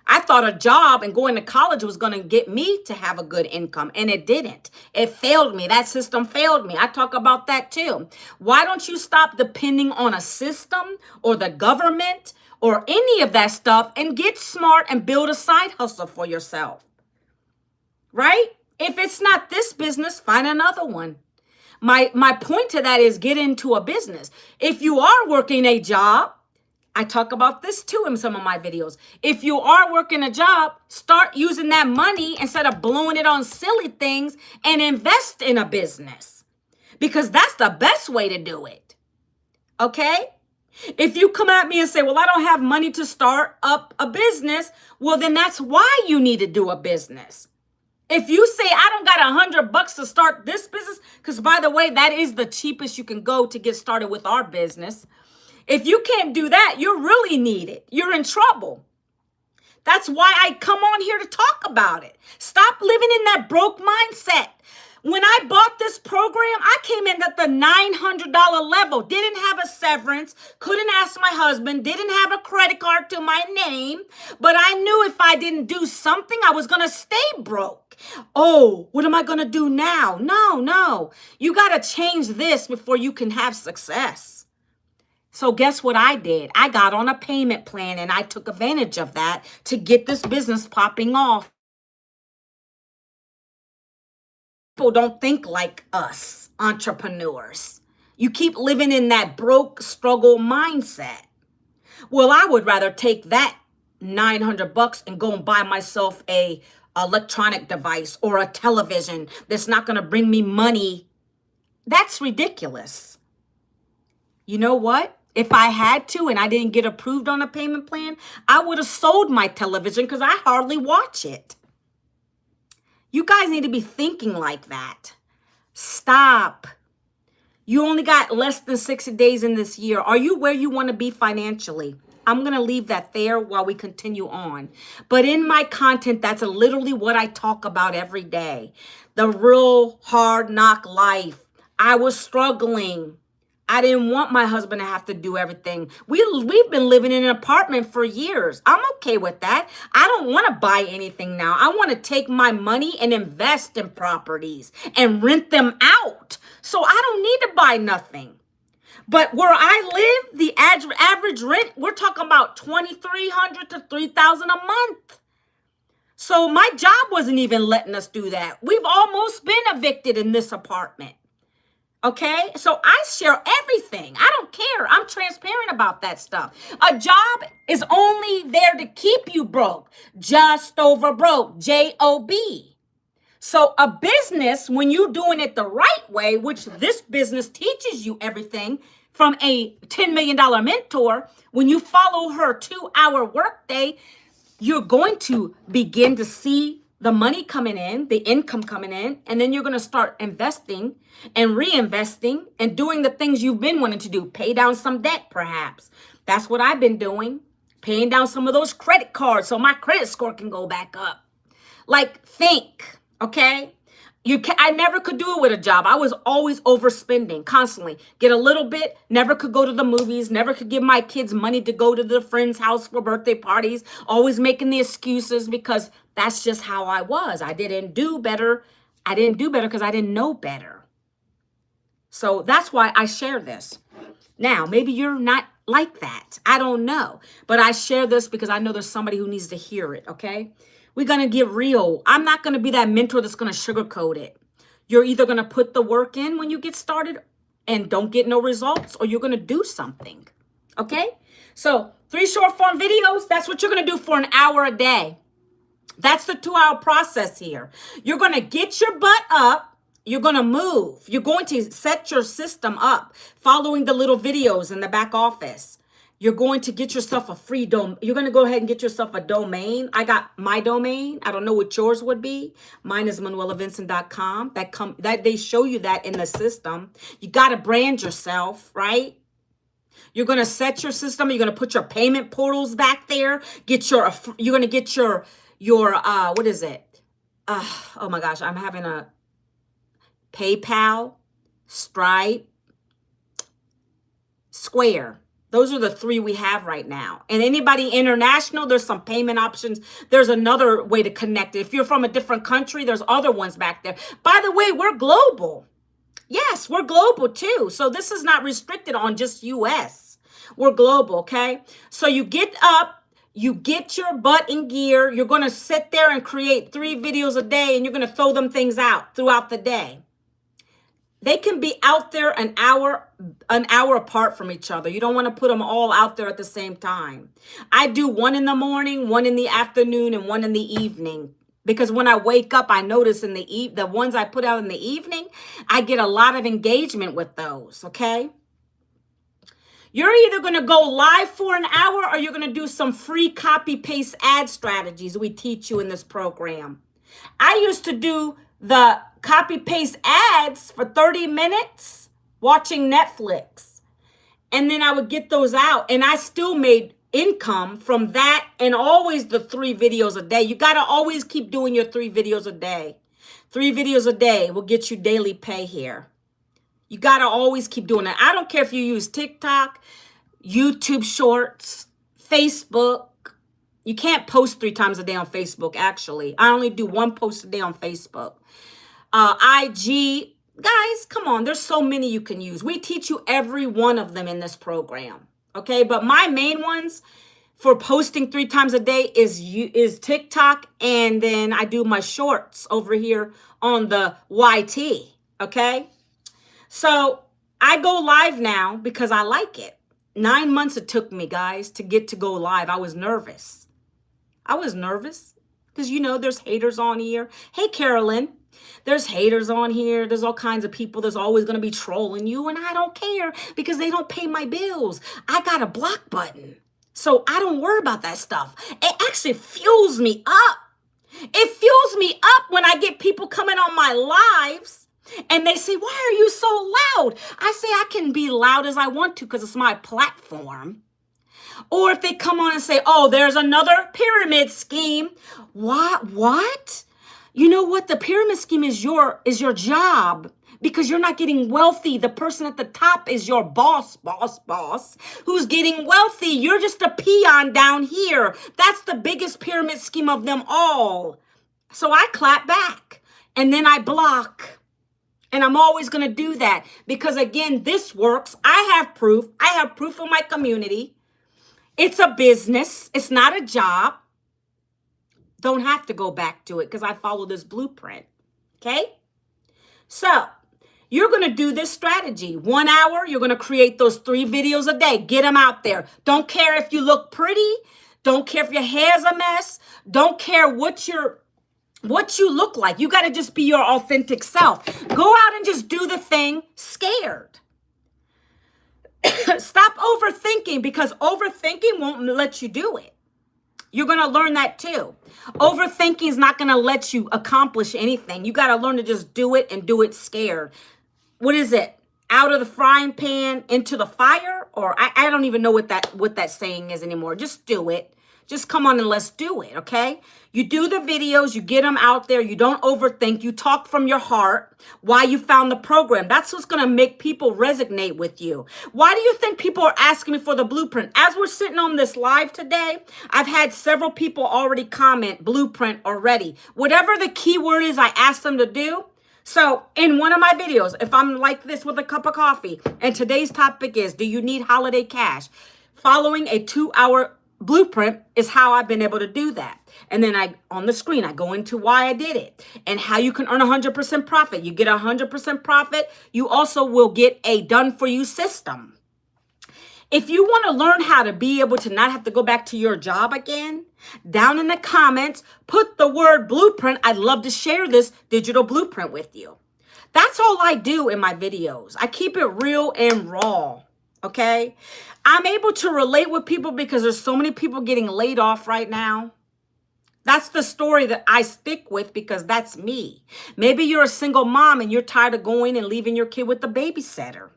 S1: I thought a job and going to college was going to get me to have a good income, and it didn't. It failed me. That system failed me. I talk about that too. Why don't you stop depending on a system or the government or any of that stuff and get smart and build a side hustle for yourself? Right? If it's not this business, find another one. My point to that is get into a business. If you are working a job, I talk about this too in some of my videos. If you are working a job, start using that money instead of blowing it on silly things and invest in a business, because that's the best way to do it. Okay? If you come at me and say, well, I don't have money to start up a business, well, then that's why you need to do a business. If you say, I don't got $100 to start this business, because by the way, that is the cheapest you can go to get started with our business. If you can't do that, you really need it. You're in trouble. That's why I come on here to talk about it. Stop living in that broke mindset. When I bought this program, I came in at the $900 level, didn't have a severance, couldn't ask my husband, didn't have a credit card to my name, but I knew if I didn't do something, I was going to stay broke. Oh, what am I going to do now? No. You got to change this before you can have success. So guess what I did? I got on a payment plan and I took advantage of that to get this business popping off. People don't think like us, entrepreneurs. You keep living in that broke struggle mindset. Well, I would rather take that $900 and go and buy myself a electronic device or a television that's not going to bring me money. That's ridiculous. You know what? If I had to and I didn't get approved on a payment plan, I would have sold my television because I hardly watch it. You guys need to be thinking like that. Stop. You only got less than 60 days in this year. Are you where you want to be financially? I'm going to leave that there while we continue on. But in my content, that's literally what I talk about every day. The real hard knock life. I was struggling. I didn't want my husband to have to do everything. We've been living in an apartment for years. I'm okay with that. I don't want to buy anything now. I want to take my money and invest in properties and rent them out. So I don't need to buy nothing. But where I live, the average rent, we're talking about $2,300 to $3,000 a month. So my job wasn't even letting us do that. We've almost been evicted in this apartment. Okay, so I share everything. I don't care. I'm transparent about that stuff. A job is only there to keep you broke, just over broke, J-O-B. So a business, when you're doing it the right way, which this business teaches you everything from a $10 million mentor, when you follow her 2-hour workday, you're going to begin to see the money coming in, the income coming in, and then you're going to start investing and reinvesting and doing the things you've been wanting to do. Pay down some debt, perhaps. That's what I've been doing. Paying down some of those credit cards so my credit score can go back up. Like, think, okay? I never could do it with a job. I was always overspending, constantly. Get a little bit, never could go to the movies, never could give my kids money to go to the friend's house for birthday parties, always making the excuses because that's just how I was. I didn't do better. I didn't do better because I didn't know better. So that's why I share this. Now, maybe you're not like that. I don't know. But I share this because I know there's somebody who needs to hear it, okay? We're going to get real. I'm not going to be that mentor that's going to sugarcoat it. You're either going to put the work in when you get started and don't get no results, or you're going to do something, okay? So 3 short form videos, that's what you're going to do for an hour a day. That's the 2-hour process here. You're going to get your butt up. You're going to move. You're going to set your system up following the little videos in the back office. You're going to get yourself a free domain. You're going to go ahead and get yourself a domain. I got my domain. I don't know what yours would be. Mine is manuelavincent.com. That they show you that in the system. You got to brand yourself, right? You're going to set your system. You're going to put your payment portals back there. You're going to get your what is it? Oh my gosh, I'm having a PayPal, Stripe, Square. Those are the three we have right now. And anybody international, there's some payment options. There's another way to connect it. If you're from a different country, there's other ones back there. By the way, we're global. Yes, we're global too. So this is not restricted on just US. We're global, okay? So you get up, you get your butt in gear. You're going to sit there and create 3 videos a day, and you're going to throw them things out throughout the day. They can be out there an hour apart from each other. You don't want to put them all out there at the same time. I do one in the morning, one in the afternoon, and one in the evening. Because when I wake up, I notice in the ones I put out in the evening, I get a lot of engagement with those, okay? You're either going to go live for an hour, or you're going to do some free copy-paste ad strategies we teach you in this program. I used to do the copy-paste ads for 30 minutes watching Netflix. And then I would get those out, and I still made income from that, and always the 3 videos a day. You got to always keep doing your 3 videos a day. 3 videos a day will get you daily pay here. You got to always keep doing that. I don't care if you use TikTok, YouTube Shorts, Facebook. You can't post 3 times a day on Facebook, actually. I only do 1 post a day on Facebook. IG. Guys, come on. There's so many you can use. We teach you every one of them in this program. Okay? But my main ones for posting 3 times a day is TikTok. And then I do my shorts over here on the YT. Okay? So I go live now because I like it. 9 months it took me, guys, to get to go live. I was nervous. Because, there's haters on here. Hey, Carolyn. There's haters on here. There's all kinds of people. There's always going to be trolling you. And I don't care because they don't pay my bills. I got a block button. So I don't worry about that stuff. It actually fuels me up. It fuels me up when I get people coming on my lives and they say, why are you so loud? I say I can be loud as I want to because it's my platform. Or if they come on and say, oh, there's another pyramid scheme. What? You know what? The pyramid scheme is your job because you're not getting wealthy. The person at the top is your boss, who's getting wealthy. You're just a peon down here. That's the biggest pyramid scheme of them all. So I clap back and then I block. And I'm always going to do that because, again, this works. I have proof. I have proof of my community. It's a business. It's not a job. Don't have to go back to it because I follow this blueprint. Okay? So you're going to do this strategy. 1 hour, you're going to create those 3 videos a day. Get them out there. Don't care if you look pretty. Don't care if your hair's a mess. Don't care what you look like. You got to just be your authentic self. Go out and just do the thing scared. Stop overthinking because overthinking won't let you do it. You're going to learn that too. Overthinking is not going to let you accomplish anything. You got to learn to just do it and do it scared. What is it? Out of the frying pan into the fire? Or I don't even know what that saying is anymore. Just do it. Just come on and let's do it, okay? You do the videos, you get them out there, you don't overthink, you talk from your heart why you found the program. That's what's going to make people resonate with you. Why do you think people are asking me for the blueprint? As we're sitting on this live today, I've had several people already comment blueprint already. Whatever the keyword is I asked them to do. So in one of my videos, if I'm like this with a cup of coffee, and today's topic is, do you need holiday cash? Following a 2-hour blueprint is how I've been able to do that. And then on the screen, I go into why I did it and how you can earn 100% profit. You get 100% profit. You also will get a done for you system. If you want to learn how to be able to not have to go back to your job again, down in the comments, put the word blueprint. I'd love to share this digital blueprint with you. That's all I do in my videos. I keep it real and raw. Okay? I'm able to relate with people because there's so many people getting laid off right now. That's the story that I stick with because that's me. Maybe you're a single mom and you're tired of going and leaving your kid with the babysitter.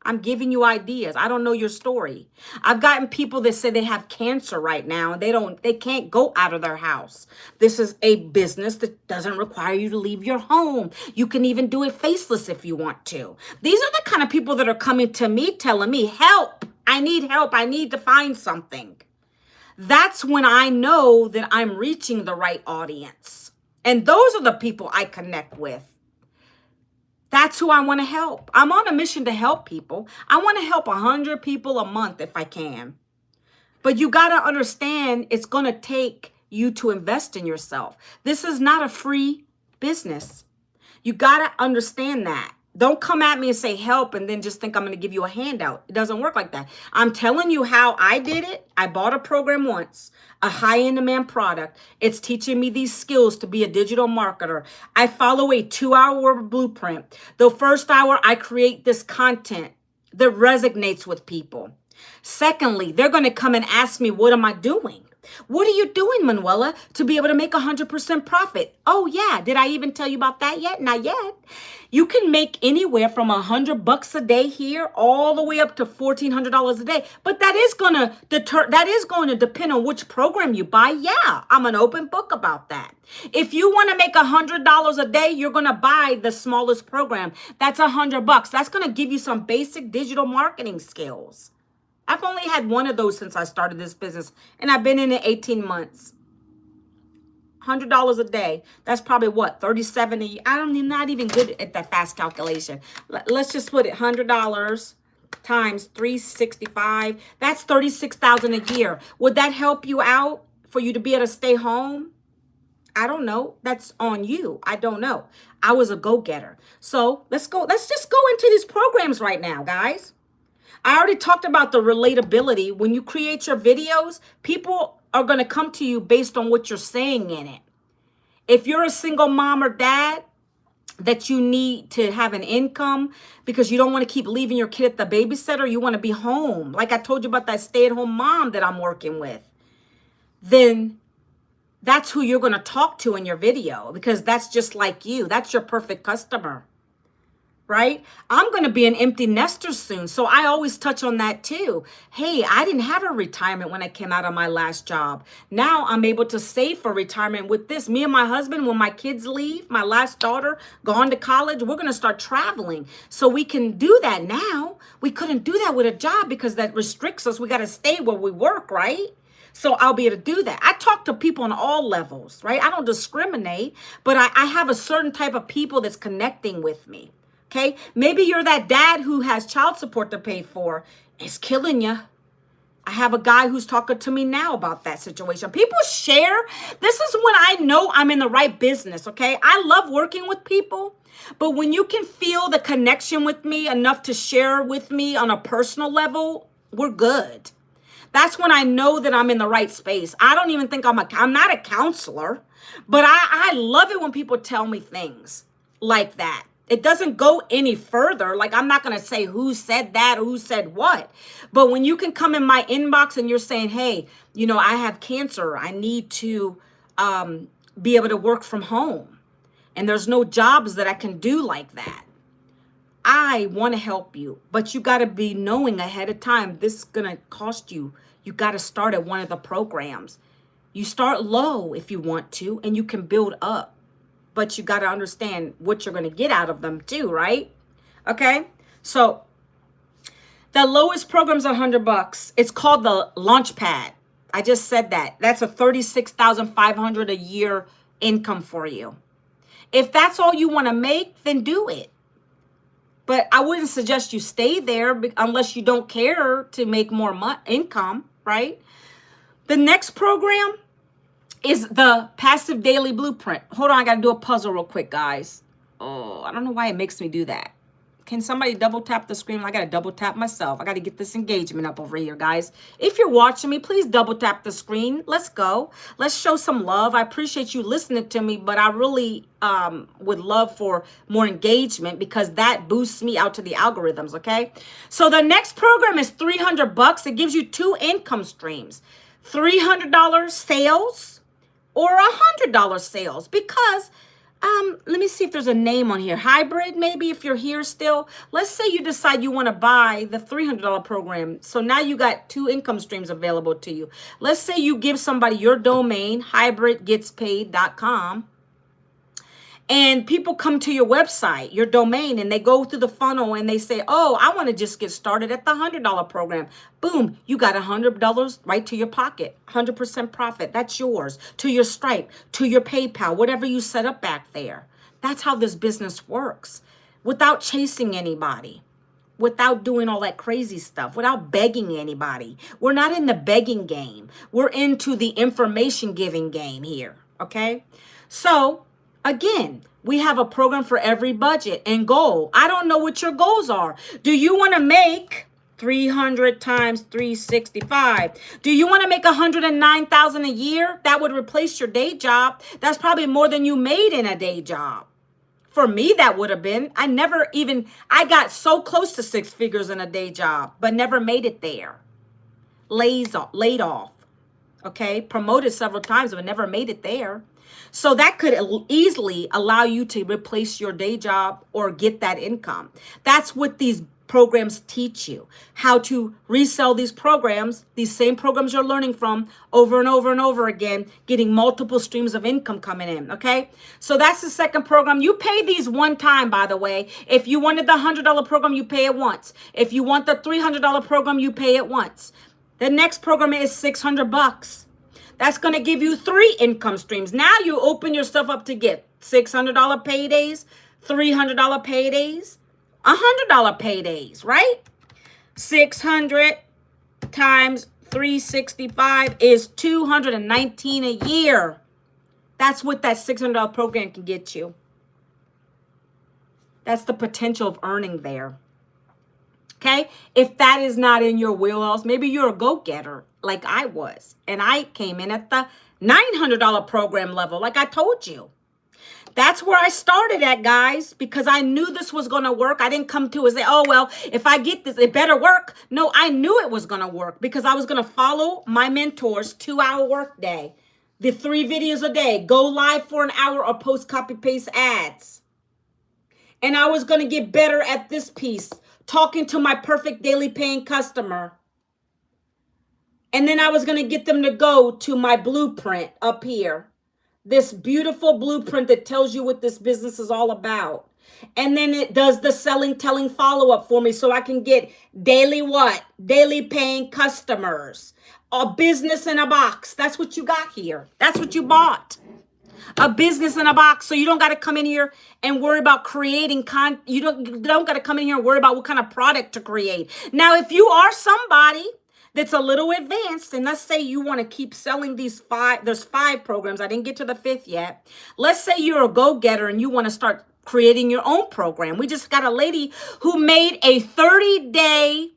S1: I'm giving you ideas. I don't know your story. I've gotten people that say they have cancer right now and they can't go out of their house. This is a business that doesn't require you to leave your home. You can even do it faceless if you want to. These are the kind of people that are coming to me telling me, help. I need help. I need to find something. That's when I know that I'm reaching the right audience. And those are the people I connect with. That's who I want to help. I'm on a mission to help people. I want to help 100 people a month if I can. But you got to understand it's going to take you to invest in yourself. This is not a free business. You got to understand that. Don't come at me and say help and then just think I'm going to give you a handout. It doesn't work like that. I'm telling you how I did it. I bought a program once, a high-end demand product. It's teaching me these skills to be a digital marketer. I follow a 2-hour blueprint. The first hour, I create this content that resonates with people. Secondly, they're going to come and ask me, what am I doing? What are you doing, Manuela, to be able to make 100% profit? Oh, yeah. Did I even tell you about that yet? Not yet. You can make anywhere from $100 a day here all the way up to $1,400 a day. But that is going to depend on which program you buy. Yeah, I'm an open book about that. If you want to make $100 a day, you're going to buy the smallest program. That's $100. That's going to give you some basic digital marketing skills. I've only had one of those since I started this business, and I've been in it 18 months. $100 a day. That's probably what, 37 a year? I'm not even good at that fast calculation. Let's just put it $100 times 365. That's $36,000 a year. Would that help you out for you to be able to stay home? I don't know. That's on you. I don't know. I was a go-getter. So let's just go into these programs right now, guys. I already talked about the relatability. When you create your videos, people are going to come to you based on what you're saying in it. If you're a single mom or dad that you need to have an income because you don't want to keep leaving your kid at the babysitter, you want to be home. Like I told you about that stay-at-home mom that I'm working with. Then that's who you're going to talk to in your video because that's just like you. That's your perfect customer. Right? I'm going to be an empty nester soon. So I always touch on that too. Hey, I didn't have a retirement when I came out of my last job. Now I'm able to save for retirement with this. Me and my husband, when my kids leave, my last daughter gone to college, we're going to start traveling. So we can do that now. We couldn't do that with a job because that restricts us. We got to stay where we work, right? So I'll be able to do that. I talk to people on all levels, right? I don't discriminate, but I have a certain type of people that's connecting with me. Okay, maybe you're that dad who has child support to pay for. It's killing you. I have a guy who's talking to me now about that situation. People share. This is when I know I'm in the right business, okay? I love working with people, but when you can feel the connection with me enough to share with me on a personal level, we're good. That's when I know that I'm in the right space. I don't even think I'm not a counselor, but I love it when people tell me things like that. It doesn't go any further. Like, I'm not going to say who said that or who said what. But when you can come in my inbox and you're saying, hey, I have cancer. I need to be able to work from home. And there's no jobs that I can do like that. I want to help you. But you got to be knowing ahead of time, this is going to cost you. You got to start at one of the programs. You start low if you want to, and you can build up. But you got to understand what you're going to get out of them too, right? Okay. So the lowest program's $100. It's called the Launchpad. I just said that. That's a $36,500 a year income for you. If that's all you want to make, then do it. But I wouldn't suggest you stay there unless you don't care to make more income, right? The next program is the Passive Daily Blueprint. Hold on, I got to do a puzzle real quick, guys. Oh, I don't know why it makes me do that. Can somebody double tap the screen? I got to double tap myself. I got to get this engagement up over here, guys. If you're watching me, please double tap the screen. Let's go. Let's show some love. I appreciate you listening to me, but I really would love for more engagement because that boosts me out to the algorithms, okay? So the next program is $300. It gives you 2 income streams. $300 sales or $100 sales because let me see if there's a name on here. Hybrid, maybe, if you're here still. Let's say you decide you want to buy the $300 program. So now you got 2 income streams available to you. Let's say you give somebody your domain, hybridgetspaid.com. And people come to your website, your domain, and they go through the funnel and they say, oh, I want to just get started at the $100 program. Boom, you got $100 right to your pocket, 100% profit. That's yours, to your Stripe, to your PayPal, whatever you set up back there. That's how this business works, without chasing anybody, without doing all that crazy stuff, without begging anybody. We're not in the begging game. We're into the information giving game here, okay? So, again, we have a program for every budget and goal. I don't know what your goals are. Do you want to make 300 times 365? Do you want to make 109,000 a year? That would replace your day job. That's probably more than you made in a day job. For me, that would have been. I got so close to 6 figures in a day job, but never made it there. Laid off. Okay, promoted several times, but never made it there. So that could easily allow you to replace your day job or get that income. That's what these programs teach you, how to resell these programs, these same programs you're learning from over and over and over again, getting multiple streams of income coming in, okay? So that's the second program. You pay these one time, by the way. If you wanted the $100 program, you pay it once. If you want the $300 program, you pay it once. The next program is $600. That's going to give you 3 income streams. Now you open yourself up to get $600 paydays, $300 paydays, $100 paydays, right? 600 times 365 is $219 a year. That's what that $600 program can get you. That's the potential of earning there. Okay, if that is not in your wheelhouse, maybe you're a go-getter like I was. And I came in at the $900 program level, like I told you. That's where I started at, guys, because I knew this was going to work. I didn't come to it and say, oh, well, if I get this, it better work. No, I knew it was going to work because I was going to follow my mentor's 2-hour workday, the 3 videos a day, go live for an hour or post copy-paste ads. And I was going to get better at this piece, talking to my perfect daily paying customer. And then I was going to get them to go to my blueprint up here. This beautiful blueprint that tells you what this business is all about. And then it does the selling, telling follow-up for me so I can get daily what? Daily paying customers. A business in a box. That's what you got here. That's what you bought. A business in a box, so you don't got to come in here and worry about creating you don't got to come in here and worry about what kind of product to create. Now, if you are somebody that's a little advanced, and let's say you want to keep selling these 5, there's 5 programs. I didn't get to the 5th yet. Let's say you're a go-getter and you want to start creating your own program. We just got a lady who made a 30-day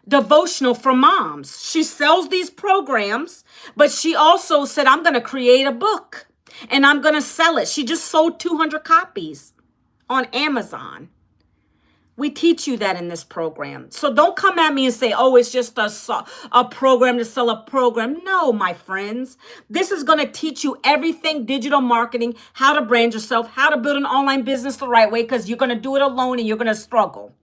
S1: devotional for moms. She sells these programs, but she also said, I'm going to create a book. And I'm going to sell it. She just sold 200 copies on Amazon. We teach you that in this program. So don't come at me and say, oh, it's just a program to sell a program. No, my friends. This is going to teach you everything digital marketing, how to brand yourself, how to build an online business the right way, because you're going to do it alone and you're going to struggle.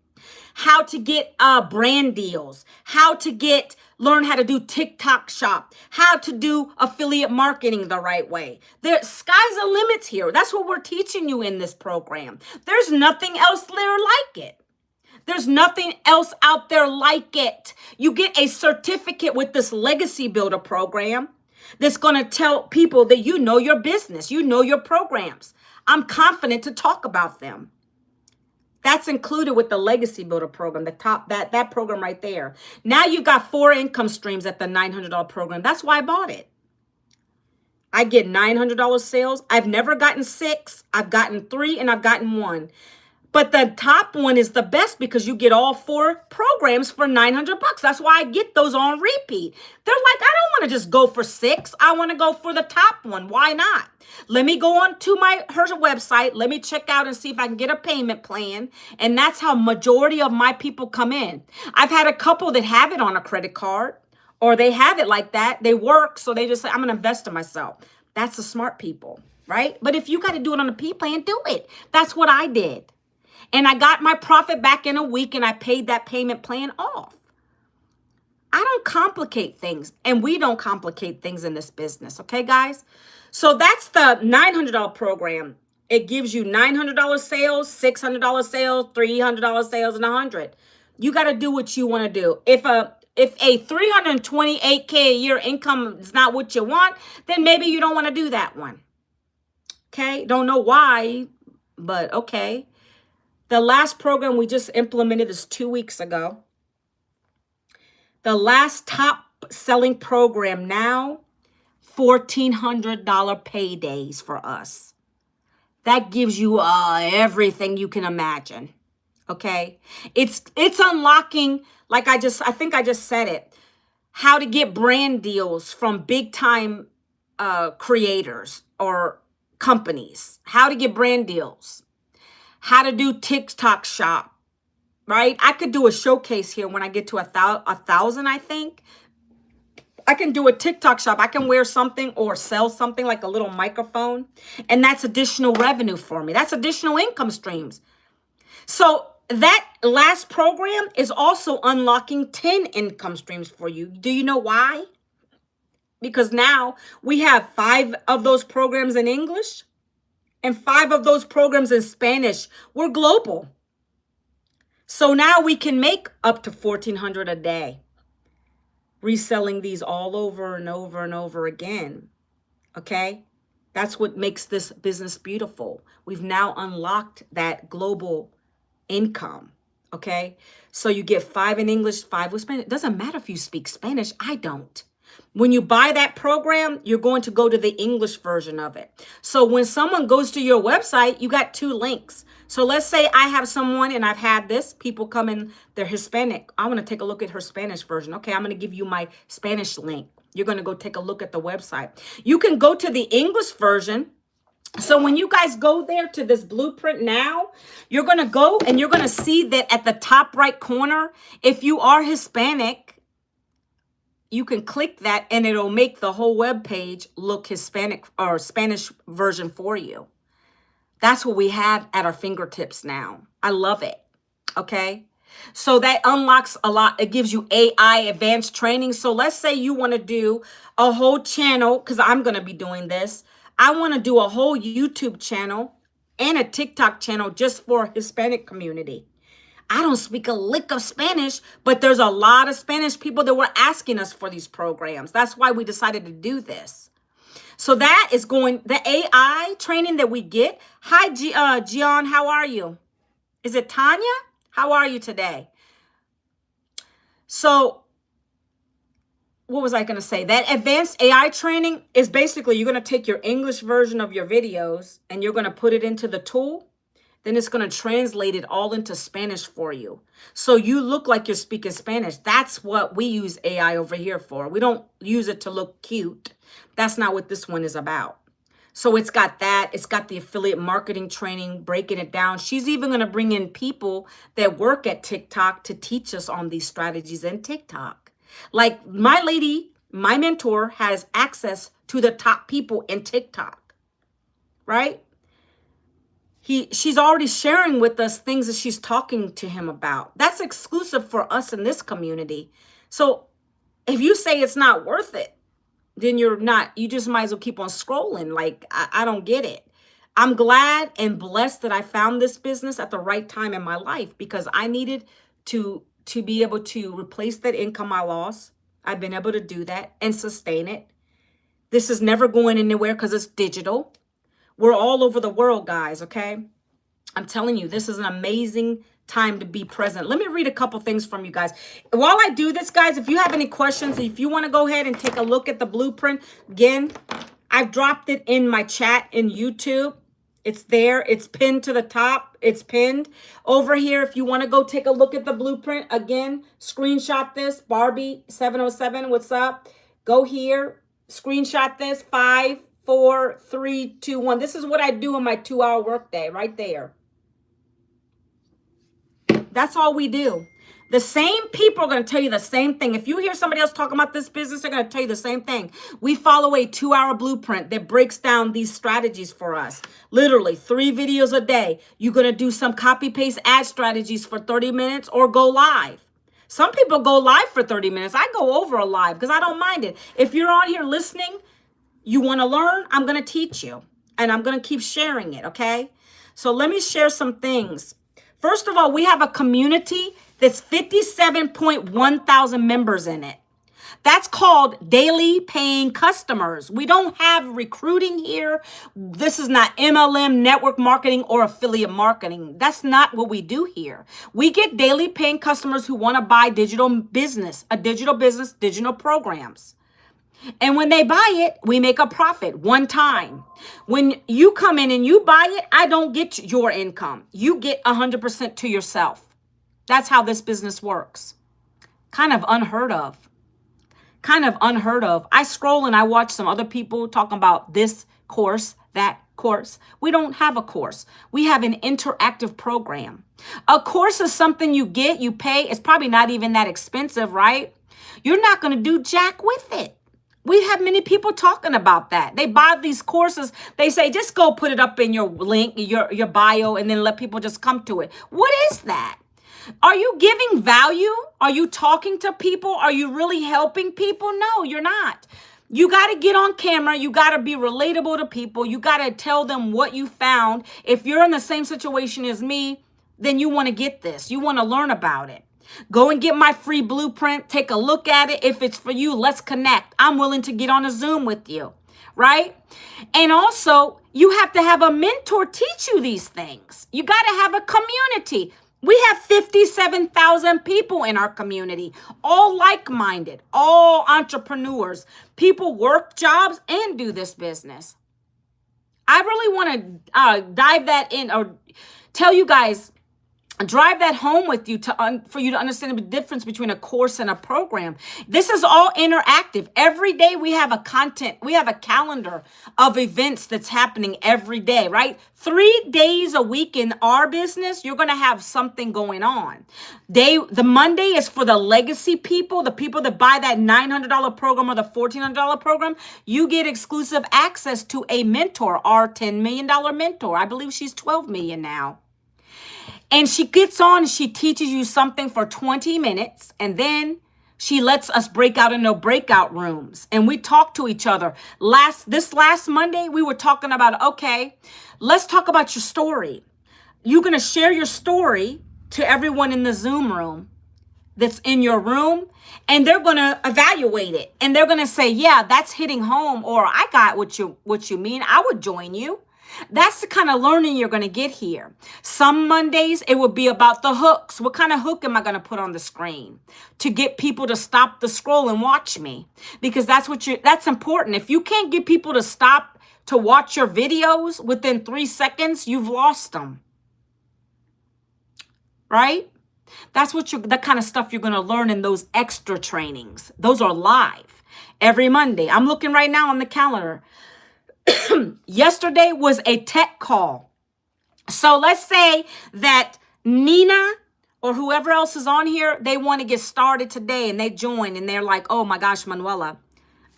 S1: How to get brand deals, how to learn how to do TikTok shop, how to do affiliate marketing the right way. Sky's the limits here. That's what we're teaching you in this program. There's nothing else there like it. There's nothing else out there like it. You get a certificate with this Legacy Builder program that's going to tell people that you know your business, you know your programs. I'm confident to talk about them. That's included with the Legacy Builder program, the top, that program right there. Now you got 4 income streams at the $900 program. That's why I bought it. I get $900 sales. I've never gotten 6. I've gotten 3 and I've gotten 1. But the top one is the best because you get all 4 programs for $900. That's why I get those on repeat. They're like, I don't want to just go for 6. I want to go for the top one. Why not? Let me go on to her website. Let me check out and see if I can get a payment plan. And that's how majority of my people come in. I've had a couple that have it on a credit card, or they have it like that. They work, so they just say, I'm going to invest in myself. That's the smart people, right? But if you got to do it on a P plan, do it. That's what I did. And I got my profit back in a week, and I paid that payment plan off. I don't complicate things, and we don't complicate things in this business, okay, guys? So that's the $900 program. It gives you $900 sales, $600 sales, $300 sales, and $100. You got to do what you want to do. If a 328K a year income is not what you want, then maybe you don't want to do that one. Okay? Don't know why, but okay. The last program we just implemented is 2 weeks ago. The last top selling program now, $1,400 paydays for us. That gives you everything you can imagine. Okay? It's unlocking, like I think I just said it, how to get brand deals from big time creators or companies. How to get brand deals. How to do TikTok shop, right? I could do a showcase here when I get to 1,000, I think. I can do a TikTok shop. I can wear something or sell something like a little microphone. And that's additional revenue for me. That's additional income streams. So that last program is also unlocking 10 income streams for you. Do you know why? Because now we have 5 of those programs in English. And 5 of those programs in Spanish. We're global. So now we can make up to $1,400 a day. Reselling these all over and over and over again. Okay? That's what makes this business beautiful. We've now unlocked that global income. Okay? So you get 5 in English, 5 with Spanish. It doesn't matter if you speak Spanish. I don't. When you buy that program, you're going to go to the English version of it. So when someone goes to your website, you got 2 links. So let's say I have someone, and I've had this, people come in, they're Hispanic. I want to take a look at her Spanish version. Okay, I'm going to give you my Spanish link. You're going to go take a look at the website. You can go to the English version. So when you guys go there to this blueprint now, you're going to go and you're going to see that at the top right corner, if you are Hispanic, you can click that and it'll make the whole web page look Hispanic or Spanish version for you. That's what we have at our fingertips now. I love it. Okay. So that unlocks a lot. It gives you AI advanced training. So let's say you want to do a whole channel, because I'm going to be doing this. I want to do a whole YouTube channel and a TikTok channel just for Hispanic community. I don't speak a lick of Spanish, but there's a lot of Spanish people that were asking us for these programs. That's why we decided to do this. So that is going, the AI training that we get. Hi, Gian, how are you? Is it Tanya? How are you today? So what was I going to say? That advanced AI training is basically you're going to take your English version of your videos and you're going to put it into the tool. Then it's going to translate it all into Spanish for you. So you look like you're speaking Spanish. That's what we use AI over here for. We don't use it to look cute. That's not what this one is about. So it's got that. It's got the affiliate marketing training, breaking it down. She's even going to bring in people that work at TikTok to teach us on these strategies in TikTok. Like my lady, my mentor has access to the top people in TikTok, right? She's already sharing with us things that she's talking to him about. That's exclusive for us in this community. So if you say it's not worth it, then you just might as well keep on scrolling. Like, I don't get it. I'm glad and blessed that I found this business at the right time in my life because I needed to be able to replace that income I lost. I've been able to do that and sustain it. This is never going anywhere because it's digital. We're all over the world, guys, okay? I'm telling you, this is an amazing time to be present. Let me read a couple things from you guys. While I do this, guys, if you have any questions, if you want to go ahead and take a look at the blueprint, again, I've dropped it in my chat in YouTube. It's there. It's pinned to the top. It's pinned over here. If you want to go take a look at the blueprint again, screenshot this. Barbie 707, what's up? Go here, screenshot this. 5, 4, 3, 2, 1. This is what I do in my 2-hour workday right there. That's all we do. The same people are going to tell you the same thing. If you hear somebody else talking about this business, they're going to tell you the same thing. We follow a 2-hour blueprint that breaks down these strategies for us. Literally 3 videos a day. You're going to do some copy paste ad strategies for 30 minutes or go live. Some people go live for 30 minutes. I go over a live because I don't mind it. If you're on here listening, you want to learn, I'm going to teach you. And I'm going to keep sharing it, okay? So let me share some things. First of all, we have a community that's 57.1 thousand members in it. That's called daily paying customers. We don't have recruiting here. This is not MLM, network marketing, or affiliate marketing. That's not what we do here. We get daily paying customers who want to buy digital business, digital programs. And when they buy it, we make a profit one time. When you come in and you buy it, I don't get your income. You get 100% to yourself. That's how this business works. Kind of unheard of. I scroll and I watch some other people talking about this course, that course. We don't have a course. We have an interactive program. A course is something you get, you pay. It's probably not even that expensive, right? You're not going to do jack with it. We have many people talking about that. They buy these courses. They say, just go put it up in your link, your bio, and then let people just come to it. What is that? Are you giving value? Are you talking to people? Are you really helping people? No, you're not. You got to get on camera. You got to be relatable to people. You got to tell them what you found. If you're in the same situation as me, then you want to get this. You want to learn about it. Go and get my free blueprint. Take a look at it. If it's for you, let's connect. I'm willing to get on a Zoom with you, right? And also, you have to have a mentor teach you these things. You got to have a community. We have 57,000 people in our community, all like-minded, all entrepreneurs. People work jobs and do this business. I really want to dive that in or tell you guys, drive that home with you for you to understand the difference between a course and a program. This is all interactive. Every day we have a calendar of events that's happening every day, right? 3 days a week in our business, you're going to have something going on. The Monday is for the legacy people, the people that buy that $900 program or the $1,400 program. You get exclusive access to a mentor, our $10 million mentor. I believe she's 12 million now. And she gets on and she teaches you something for 20 minutes. And then she lets us break out into breakout rooms. And we talk to each other. This last Monday, we were talking about, okay, let's talk about your story. You're going to share your story to everyone in the Zoom room that's in your room. And they're going to evaluate it. And they're going to say, yeah, that's hitting home. Or I got what you mean. I would join you. That's the kind of learning you're going to get here. Some Mondays, it will be about the hooks. What kind of hook am I going to put on the screen to get people to stop the scroll and watch me? Because that's important. If you can't get people to stop to watch your videos within 3 seconds, you've lost them. Right? That's the kind of stuff you're going to learn in those extra trainings. Those are live every Monday. I'm looking right now on the calendar. Yesterday was a tech call. So let's say that Nina or whoever else is on here, they want to get started today and they join and they're like, oh my gosh, Manuela,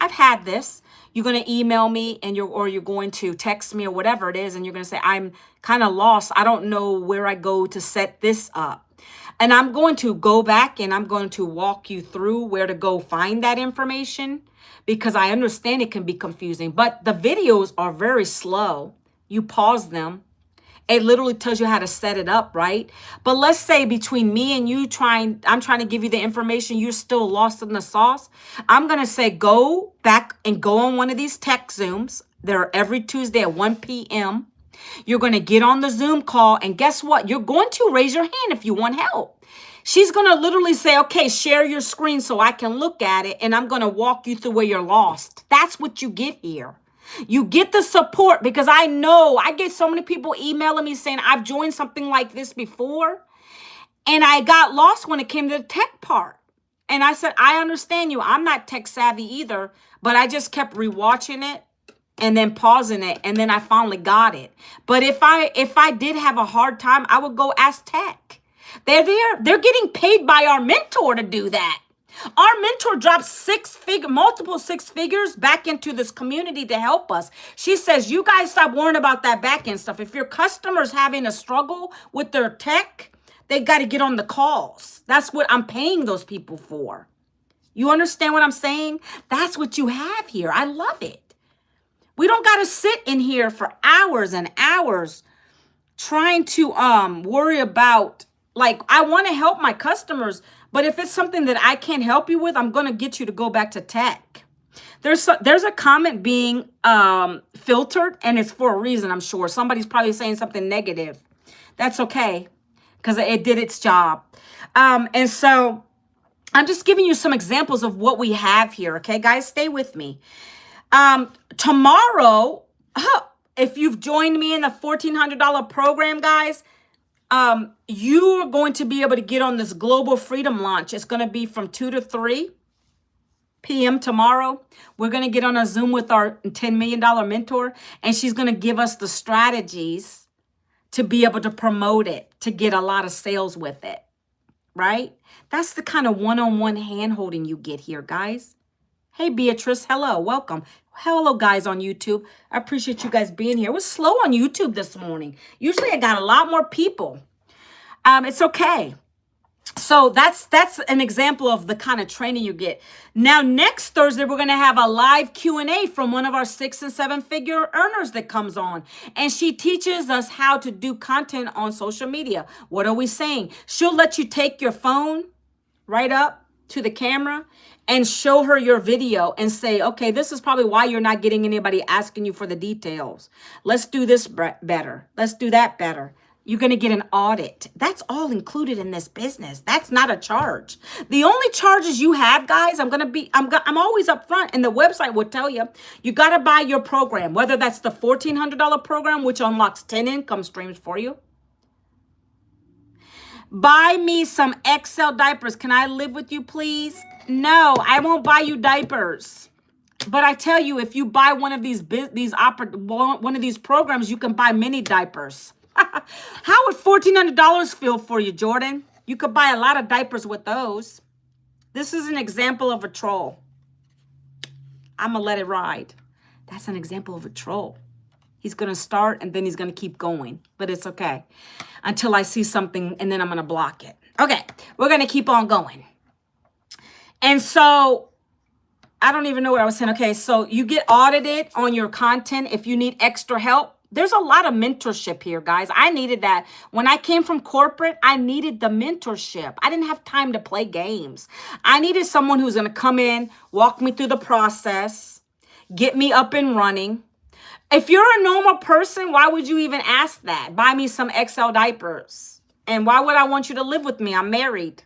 S1: I've had this. You're going to email me and you're going to text me or whatever it is. And you're going to say, I'm kind of lost. I don't know where I go to set this up. And I'm going to go back and I'm going to walk you through where to go find that information, because I understand it can be confusing, but the videos are very slow. You pause them. It literally tells you how to set it up, right? But let's say between me and you I'm trying to give you the information, you're still lost in the sauce. I'm going to say, go back and go on one of these tech Zooms. They're every Tuesday at 1 p.m. You're going to get on the Zoom call, and guess what? You're going to raise your hand if you want help. She's going to literally say, okay, share your screen so I can look at it, and I'm going to walk you through where you're lost. That's what you get here. You get the support, because I know I get so many people emailing me saying, I've joined something like this before and I got lost when it came to the tech part. And I said, I understand you. I'm not tech savvy either, but I just kept rewatching it and then pausing it, and then I finally got it. But if I did have a hard time, I would go ask tech. They're there. They're getting paid by our mentor to do that. Our mentor drops multiple six figures back into this community to help us. She says, you guys stop worrying about that back end stuff. If your customer's having a struggle with their tech, they got to get on the calls. That's what I'm paying those people for. You understand what I'm saying? That's what you have here. I love it. We don't got to sit in here for hours and hours trying to worry about, like, I want to help my customers, but if it's something that I can't help you with, I'm going to get you to go back to tech. There's a comment being filtered, and it's for a reason, I'm sure. Somebody's probably saying something negative. That's okay, because it did its job. And so I'm just giving you some examples of what we have here. Okay, guys, stay with me. Tomorrow, if you've joined me in the $1,400 program, guys, you are going to be able to get on this Global Freedom Launch. It's going to be from 2 to 3 p.m. tomorrow. We're going to get on a Zoom with our $10 million mentor, and she's going to give us the strategies to be able to promote it, to get a lot of sales with it, right? That's the kind of one-on-one hand-holding you get here, guys. Hey, Beatrice. Hello. Welcome. Hello, guys on YouTube. I appreciate you guys being here. It was slow on YouTube this morning. Usually I got a lot more people. It's okay. So that's an example of the kind of training you get. Now, next Thursday, we're going to have a live Q&A from one of our 6- and 7-figure earners that comes on. And she teaches us how to do content on social media. What are we saying? She'll let you take your phone right up to the camera and show her your video and say, okay, this is probably why you're not getting anybody asking you for the details. Let's do this better. Let's do that better. You're going to get an audit. That's all included in this business. That's not a charge. The only charges you have, guys, I'm always upfront, and the website will tell you, you got to buy your program, whether that's the $1,400 program, which unlocks 10 income streams for you. Buy me some XL diapers. Can I live with you, please? No, I won't buy you diapers. But I tell you, if you buy one of these programs, you can buy mini diapers. How would $1,400 feel for you, Jordan? You could buy a lot of diapers with those. This is an example of a troll. I'm going to let it ride. That's an example of a troll. He's going to start and then he's going to keep going. But it's okay. Until I see something and then I'm going to block it. Okay, we're going to keep on going. And so I don't even know what I was saying. Okay, so you get audited on your content if you need extra help. There's a lot of mentorship here, guys. I needed that. When I came from corporate, I needed the mentorship. I didn't have time to play games. I needed someone who's going to come in, walk me through the process, get me up and running. If you're a normal person, why would you even ask that? Buy me some XL diapers. And why would I want you to live with me? I'm married.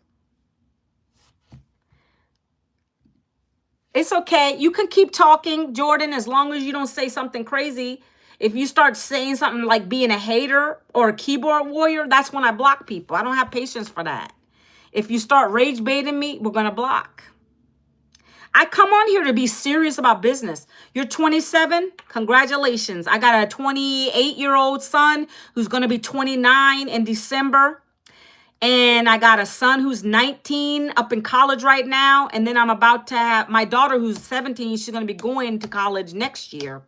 S1: It's okay. You can keep talking, Jordan, as long as you don't say something crazy. If you start saying something like being a hater or a keyboard warrior, that's when I block people. I don't have patience for that. If you start rage baiting me, we're going to block. I come on here to be serious about business. You're 27. Congratulations. I got a 28-year-old son who's going to be 29 in December. And I got a son who's 19 up in college right now. And then I'm about to have my daughter who's 17. She's going to be going to college next year.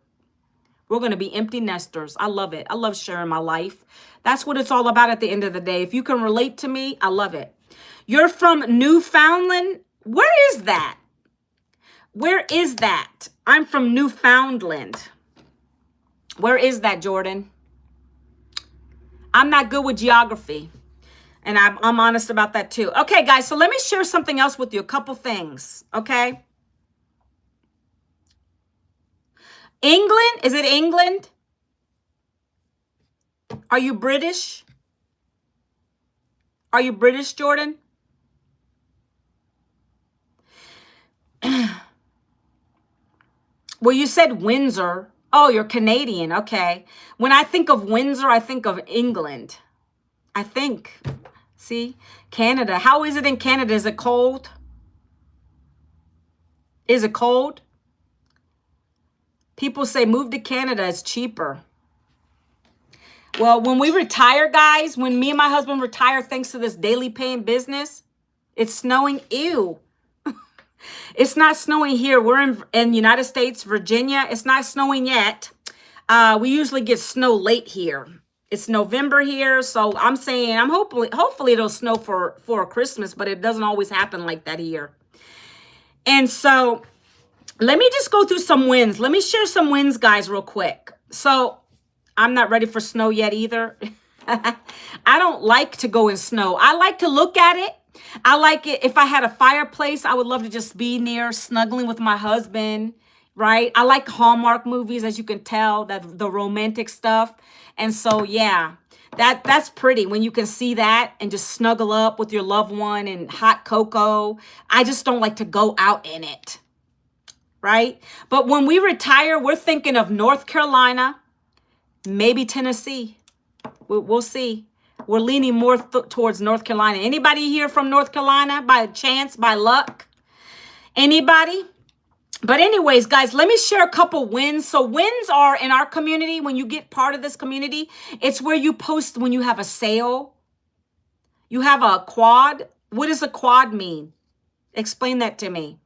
S1: We're going to be empty nesters. I love it. I love sharing my life. That's what it's all about at the end of the day. If you can relate to me, I love it. You're from Newfoundland. Where is that? Where is that? I'm from Newfoundland. Where is that, Jordan? I'm not good with geography. And I'm honest about that too. Okay, guys, so let me share something else with you. A couple things, okay? England? Is it England? Are you British? Are you British, Jordan? Well, you said Windsor. Oh, you're Canadian. Okay. When I think of Windsor, I think of England. I think. See? Canada. How is it in Canada? Is it cold? Is it cold? People say move to Canada. It's cheaper. Well, when we retire, guys, when me and my husband retire, thanks to this daily paying business, it's snowing. Ew. It's not snowing here. We're in United States, Virginia. It's not snowing yet. We usually get snow late here. It's November here, so I'm saying hopefully it'll snow for Christmas, but it doesn't always happen like that here. And so let me just go through some wins. Let me share some wins, guys, real quick. So I'm not ready for snow yet either. I don't like to go in snow. I like to look at it. I like it. If I had a fireplace, I would love to just be near snuggling with my husband, right? I like Hallmark movies, as you can tell, that the romantic stuff. And so, yeah, that's pretty when you can see that and just snuggle up with your loved one and hot cocoa. I just don't like to go out in it, right? But when we retire, we're thinking of North Carolina, maybe Tennessee. We'll see. We're leaning more towards North Carolina. Anybody here from North Carolina by chance, by luck? Anybody? But anyways, guys, let me share a couple wins. So wins are in our community. When you get part of this community, it's where you post when you have a sale. You have a quad. What does a quad mean? Explain that to me.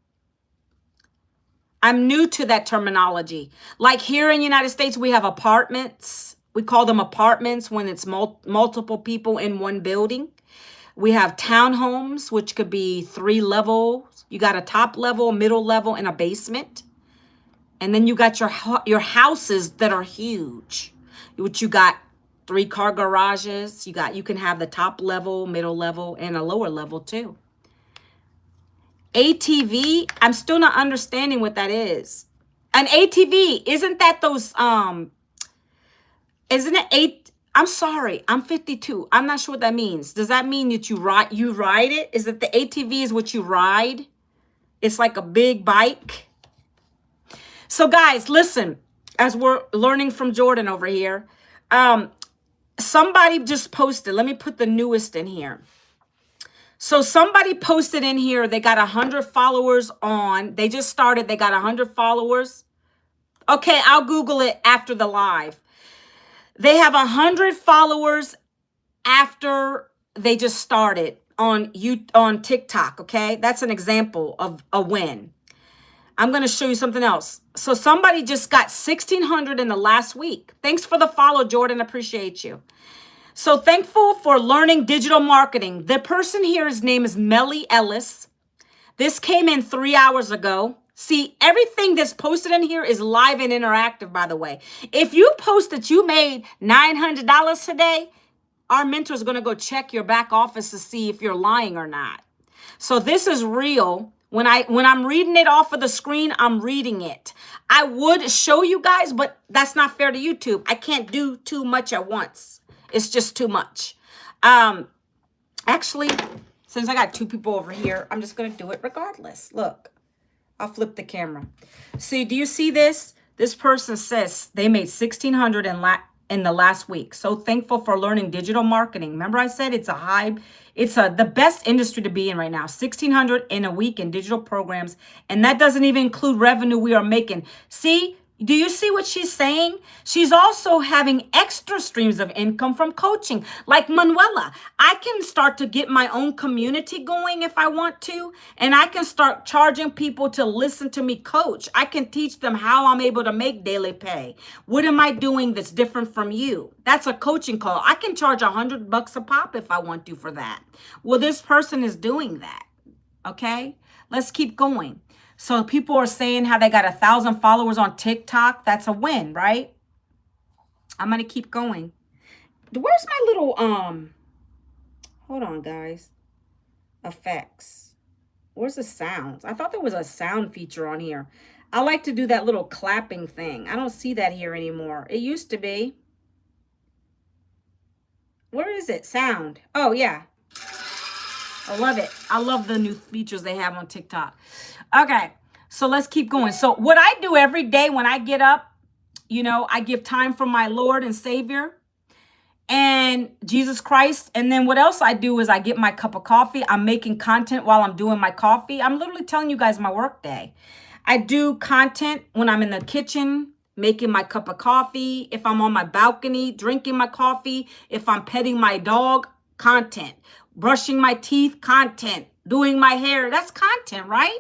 S1: I'm new to that terminology. Like here in the United States, we have apartments. We call them apartments when it's multiple people in one building. We have townhomes, which could be 3 levels. You got a top level, middle level, and a basement. And then you got your houses that are huge, which you got 3-car garages. You can have the top level, middle level, and a lower level too. ATV, I'm still not understanding what that is. An ATV, isn't that those isn't it I'm sorry, I'm 52. I'm not sure what that means. Does that mean that you ride it? Is it the ATV is what you ride? It's like a big bike. So guys, listen, as we're learning from Jordan over here, somebody just posted, let me put the newest in here. So somebody posted in here, they got 100 followers on, they just started, they got 100 followers. Okay, I'll Google it after the live. They have 100 followers after they just started on TikTok, okay? That's an example of a win. I'm going to show you something else. So somebody just got 1,600 in the last week. Thanks for the follow, Jordan. Appreciate you. So thankful for learning digital marketing. The person here, his name is Melly Ellis. This came in 3 hours ago. See, everything that's posted in here is live and interactive, by the way. If you post that you made $900 today, our mentor is going to go check your back office to see if you're lying or not. So this is real. When I'm reading it off of the screen, I'm reading it. I would show you guys, but that's not fair to YouTube. I can't do too much at once. It's just too much. Actually, since I got 2 people over here, I'm just going to do it regardless. Look. I'll flip the camera. See, do you see this? This person says they made 1,600 in the last week. So thankful for learning digital marketing. Remember I said it's the best industry to be in right now. 1,600 in a week in digital programs. And that doesn't even include revenue we are making. See, do you see what she's saying? She's also having extra streams of income from coaching. Like Manuela, I can start to get my own community going if I want to. And I can start charging people to listen to me coach. I can teach them how I'm able to make daily pay. What am I doing that's different from you? That's a coaching call. I can charge $100 a pop if I want to for that. Well, this person is doing that. Okay, let's keep going. So people are saying how they got 1,000 followers on TikTok. That's a win, right? I'm going to keep going. Where's my little, hold on, guys. Effects. Where's the sounds? I thought there was a sound feature on here. I like to do that little clapping thing. I don't see that here anymore. It used to be. Where is it? Sound. Oh, yeah. I love it. I love the new features they have on TikTok. Okay, so let's keep going. So what I do every day when I get up, You know, I give time for my Lord and Savior and Jesus Christ. And then what else I do is I get my cup of coffee. I'm making content while I'm doing my coffee. I'm literally telling you guys my work day. I do content when I'm in the kitchen, making my cup of coffee. If I'm on my balcony, drinking my coffee. If I'm petting my dog, content. Brushing my teeth, content. Doing my hair, that's content, right?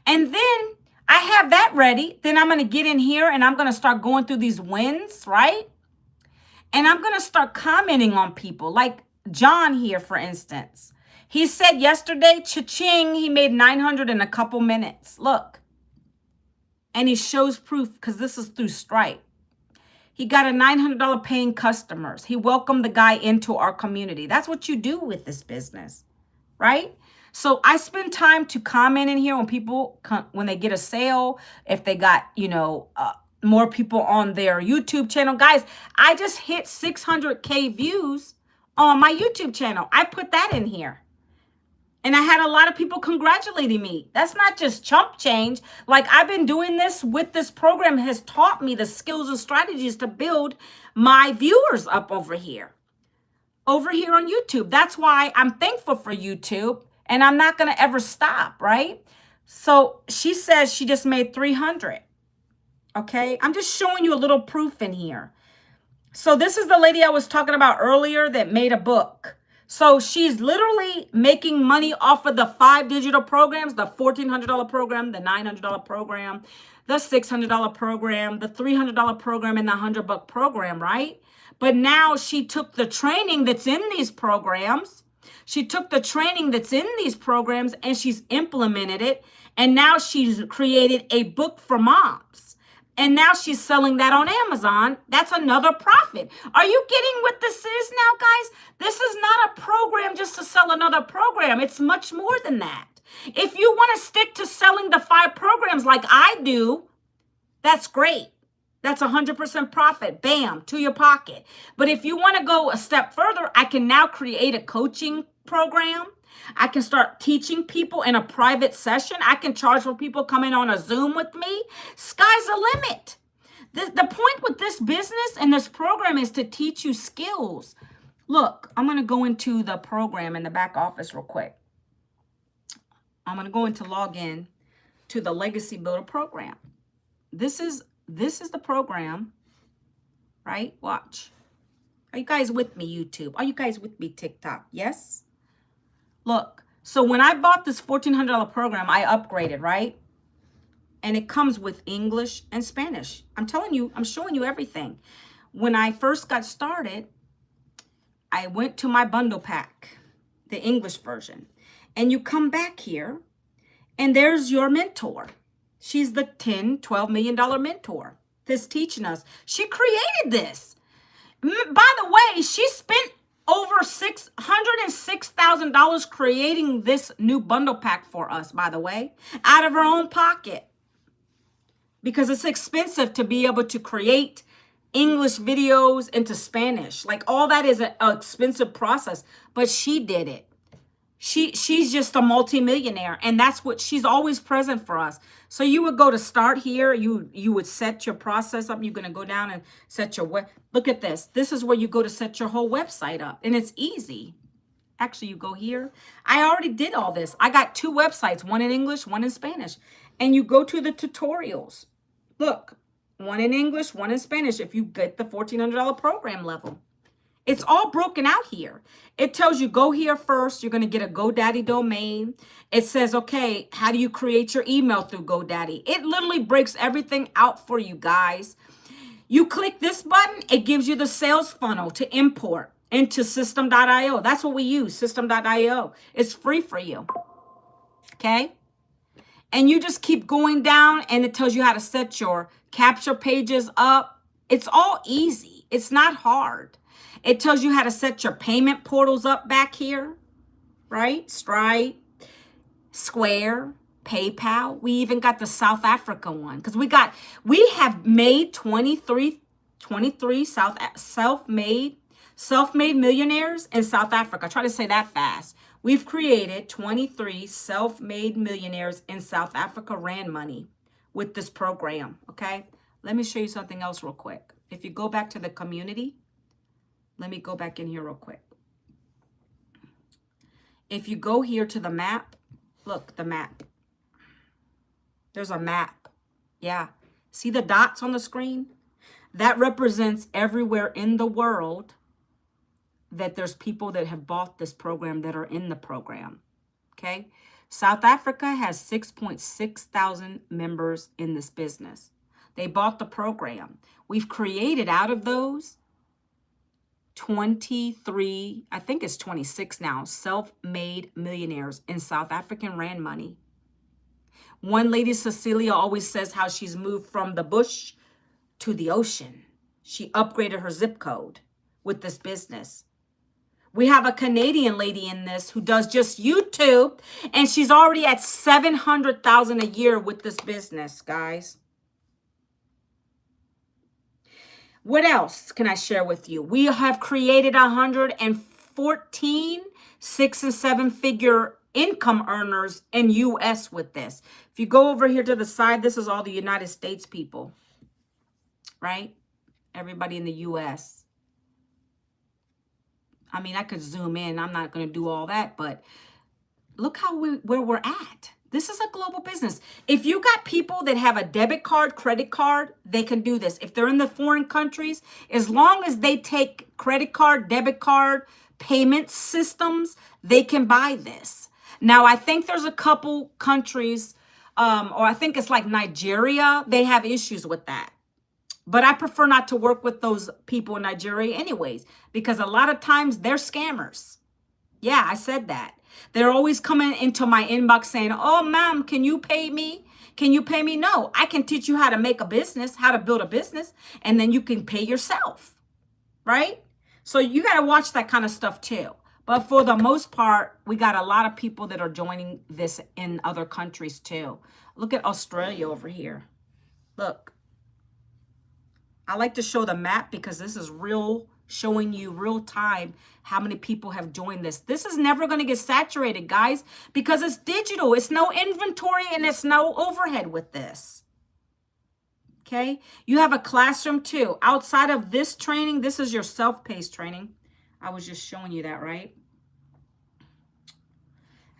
S1: And then I have that ready. Then I'm going to get in here and I'm going to start going through these wins, right? And I'm going to start commenting on people like John here, for instance. He said yesterday, cha-ching, he made 900 in a couple minutes. Look. And he shows proof because this is through Stripe. He got a $900 paying customers. He welcomed the guy into our community. That's what you do with this business, right? So I spend time to comment in here when people, when they get a sale, if they got, more people on their YouTube channel. Guys, I just hit 600K views on my YouTube channel. I put that in here. And I had a lot of people congratulating me. That's not just chump change. Like, I've been doing this with this program has taught me the skills and strategies to build my viewers up over here on YouTube. That's why I'm thankful for YouTube and I'm not going to ever stop, right? So she says she just made 300. Okay. I'm just showing you a little proof in here. So this is the lady I was talking about earlier that made a book. So she's literally making money off of the 5 digital programs, the $1,400 program, the $900 program, the $600 program, the $300 program, and the $100 program, right? But now she took the training that's in these programs. She took the training that's in these programs and she's implemented it. And now she's created a book for moms. And now she's selling that on Amazon. That's another profit. Are you getting what this is now, guys? This is not a program just to sell another program. It's much more than that. If you want to stick to selling the 5 programs like I do, that's great. That's 100% profit. Bam, to your pocket. But if you want to go a step further, I can now create a coaching program. I can start teaching people in a private session. I can charge for people coming on a Zoom with me. Sky's the limit. The point with this business and this program is to teach you skills. Look, I'm going to go into the program in the back office real quick. I'm going to go into login to the Legacy Builder program. This is the program, right? Watch. Are you guys with me, YouTube? Are you guys with me, TikTok? Yes? Look, so when I bought this $1,400 program, I upgraded, right? And it comes with English and Spanish. I'm telling you, I'm showing you everything. When I first got started, I went to my bundle pack, the English version. And you come back here, and there's your mentor. She's the $10-12 million mentor that's teaching us. She created this. By the way, she spent over $606,000 creating this new bundle pack for us, by the way, out of her own pocket. Because it's expensive to be able to create English videos into Spanish. Like, all that is an expensive process, but she did it. She's just a multimillionaire, and that's what she's always present for us. So you would go to start here. You would set your process up. You're going to go down and set your web. Look at this. This is where you go to set your whole website up, and it's easy. Actually, you go here. I already did all this. I got 2 websites, one in English, one in Spanish. And you go to the tutorials. Look, one in English, one in Spanish if you get the $1,400 program level. It's all broken out here. It tells you go here first. You're going to get a GoDaddy domain. It says, okay, how do you create your email through GoDaddy? It literally breaks everything out for you guys. You click this button. It gives you the sales funnel to import into system.io. That's what we use, system.io. It's free for you. Okay. And you just keep going down and it tells you how to set your capture pages up. It's all easy. It's not hard. It tells you how to set your payment portals up back here, right? Stripe, Square, PayPal. We even got the South Africa one because we have made 23 self-made millionaires in South Africa. Try to say that fast. We've created 23 self-made millionaires in South Africa, Rand money, with this program, okay? Let me show you something else real quick. If you go back to the community, let me go back in here real quick. If you go here to the map, look, the map. There's a map. Yeah. See the dots on the screen? That represents everywhere in the world that there's people that have bought this program that are in the program. Okay. South Africa has 6.6 thousand members in this business. They bought the program. We've created out of those 23, I think it's 26 now, self-made millionaires in South African Rand money. One lady, Cecilia, always says how she's moved from the bush to the ocean. She upgraded her zip code with this business. We have a Canadian lady in this who does just YouTube, and she's already at 700,000 a year with this business, guys. What else can I share with you? We have created 114 6- and 7-figure income earners in US with this. If you go over here to the side, this is all the United States people, right? Everybody in the US. I mean, I could zoom in. I'm not going to do all that, but look where we're at. This is a global business. If you got people that have a debit card, credit card, they can do this. If they're in the foreign countries, as long as they take credit card, debit card, payment systems, they can buy this. Now, I think there's a couple countries, or I think it's like Nigeria, they have issues with that. But I prefer not to work with those people in Nigeria anyways, because a lot of times they're scammers. Yeah, I said that. They're always coming into my inbox saying, oh, ma'am, can you pay me? Can you pay me? No, I can teach you how to make a business, how to build a business, and then you can pay yourself, right? So you got to watch that kind of stuff too. But for the most part, we got a lot of people that are joining this in other countries too. Look at Australia over here. Look. I like to show the map because this is real, showing you real time how many people have joined this. This is never going to get saturated, guys, because it's digital. It's no inventory and it's no overhead with this. Okay. You have a classroom too. Outside of this training, this is your self-paced training. I was just showing you that, right?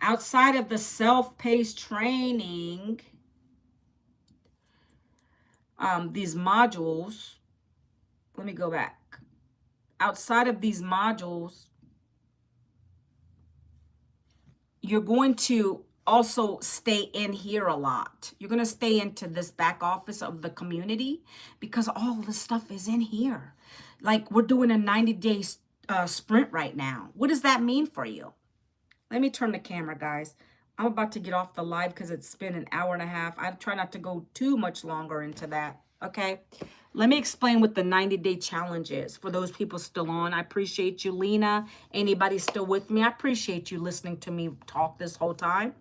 S1: Outside of the self-paced training, these modules, let me go back. Outside of these modules, you're going to also stay in here a lot. You're going to stay into this back office of the community because all the stuff is in here. Like we're doing a 90-day sprint right now. What does that mean for you? Let me turn the camera, guys. I'm about to get off the live because it's been an hour and a half. I try not to go too much longer into that. Okay. Let me explain what the 90-day challenge is for those people still on. I appreciate you, Lena. Anybody still with me? I appreciate you listening to me talk this whole time.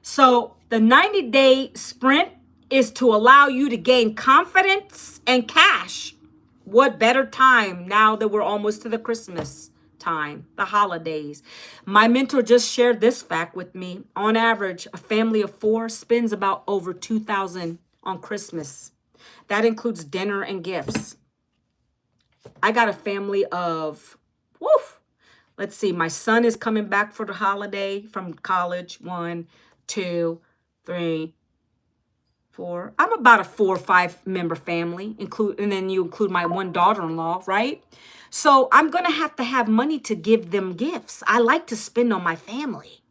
S1: So the 90-day sprint is to allow you to gain confidence and cash. What better time now that we're almost to the Christmas time, the holidays. My mentor just shared this fact with me. On average, a family of 4 spends about over $2,000 on Christmas. That includes dinner and gifts. I got a family of, let's see, my son is coming back for the holiday from college. 1, 2, 3, 4. I'm about a 4 or 5 member family, and then you include my one daughter-in-law, right? So I'm going to have money to give them gifts. I like to spend on my family.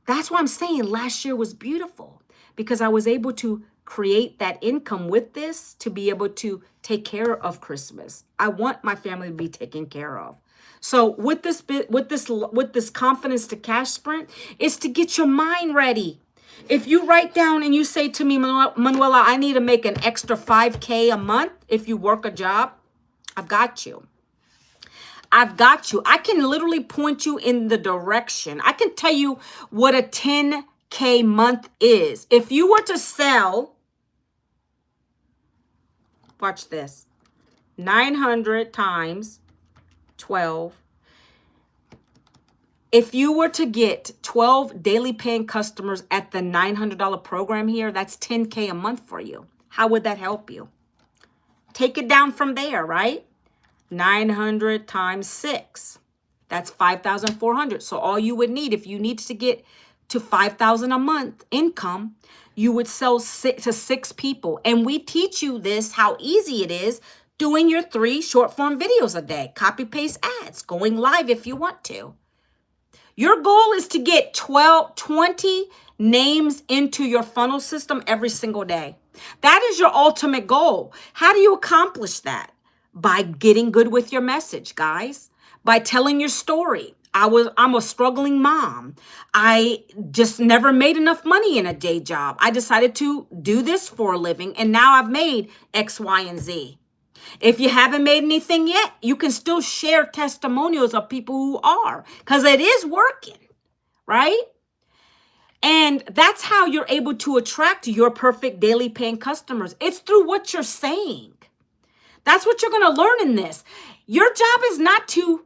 S1: That's why I'm saying last year was beautiful because I was able to create that income with this to be able to take care of Christmas. I want my family to be taken care of. So with this confidence to cash sprint is to get your mind ready. If you write down and you say to me, Manuela, I need to make an extra $5K a month if you work a job, I've got you. I've got you. I can literally point you in the direction. I can tell you what a 10K month is. If you were to sell, watch this, 900 times 12. If you were to get 12 daily paying customers at the $900 program here, that's 10K a month for you. How would that help you? Take it down from there, right? 900 times 6. That's 5,400. So all you would need, if you need to get to 5,000 a month income, you would sell to 6 people. And we teach you this, how easy it is doing your 3 short form videos a day. Copy paste ads, going live if you want to. Your goal is to get 20 names into your funnel system every single day. That is your ultimate goal. How do you accomplish that? By getting good with your message, guys. By telling your story. I'm a struggling mom. I just never made enough money in a day job. I decided to do this for a living, and now I've made X, Y, and Z. If you haven't made anything yet, you can still share testimonials of people who are, because it is working, right? And that's how you're able to attract your perfect daily paying customers. It's through what you're saying. That's what you're going to learn in this. Your job is not to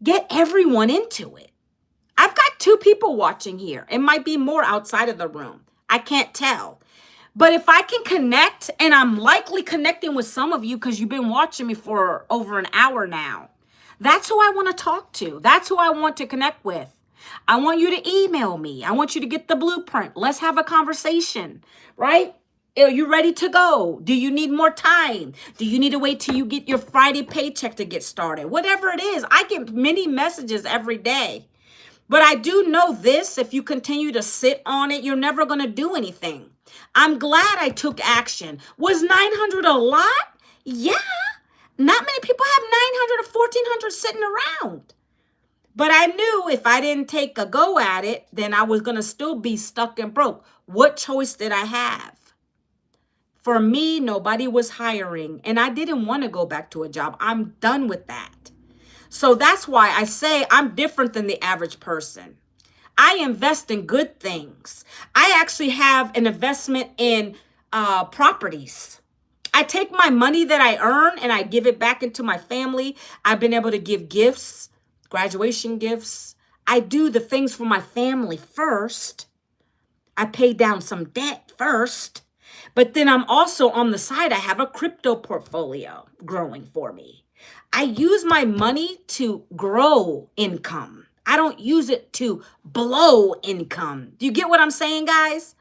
S1: get everyone into it. I've got 2 people watching here. It might be more outside of the room. I can't tell. But if I can connect, and I'm likely connecting with some of you because you've been watching me for over an hour now, that's who I want to talk to. That's who I want to connect with. I want you to email me. I want you to get the blueprint. Let's have a conversation, right? Are you ready to go? Do you need more time? Do you need to wait till you get your Friday paycheck to get started? Whatever it is, I get many messages every day. But I do know this, if you continue to sit on it, you're never going to do anything. I'm glad I took action. Was 900 a lot? Yeah. Not many people have 900 or 1,400 sitting around. But I knew if I didn't take a go at it, then I was going to still be stuck and broke. What choice did I have? For me, nobody was hiring, and I didn't want to go back to a job. I'm done with that. So that's why I say I'm different than the average person. I invest in good things. I actually have an investment in properties. I take my money that I earn and I give it back into my family. I've been able to give gifts, graduation gifts. I do the things for my family first. I pay down some debt first. But then I'm also on the side, I have a crypto portfolio growing for me. I use my money to grow income. I don't use it to blow income. Do you get what I'm saying, guys?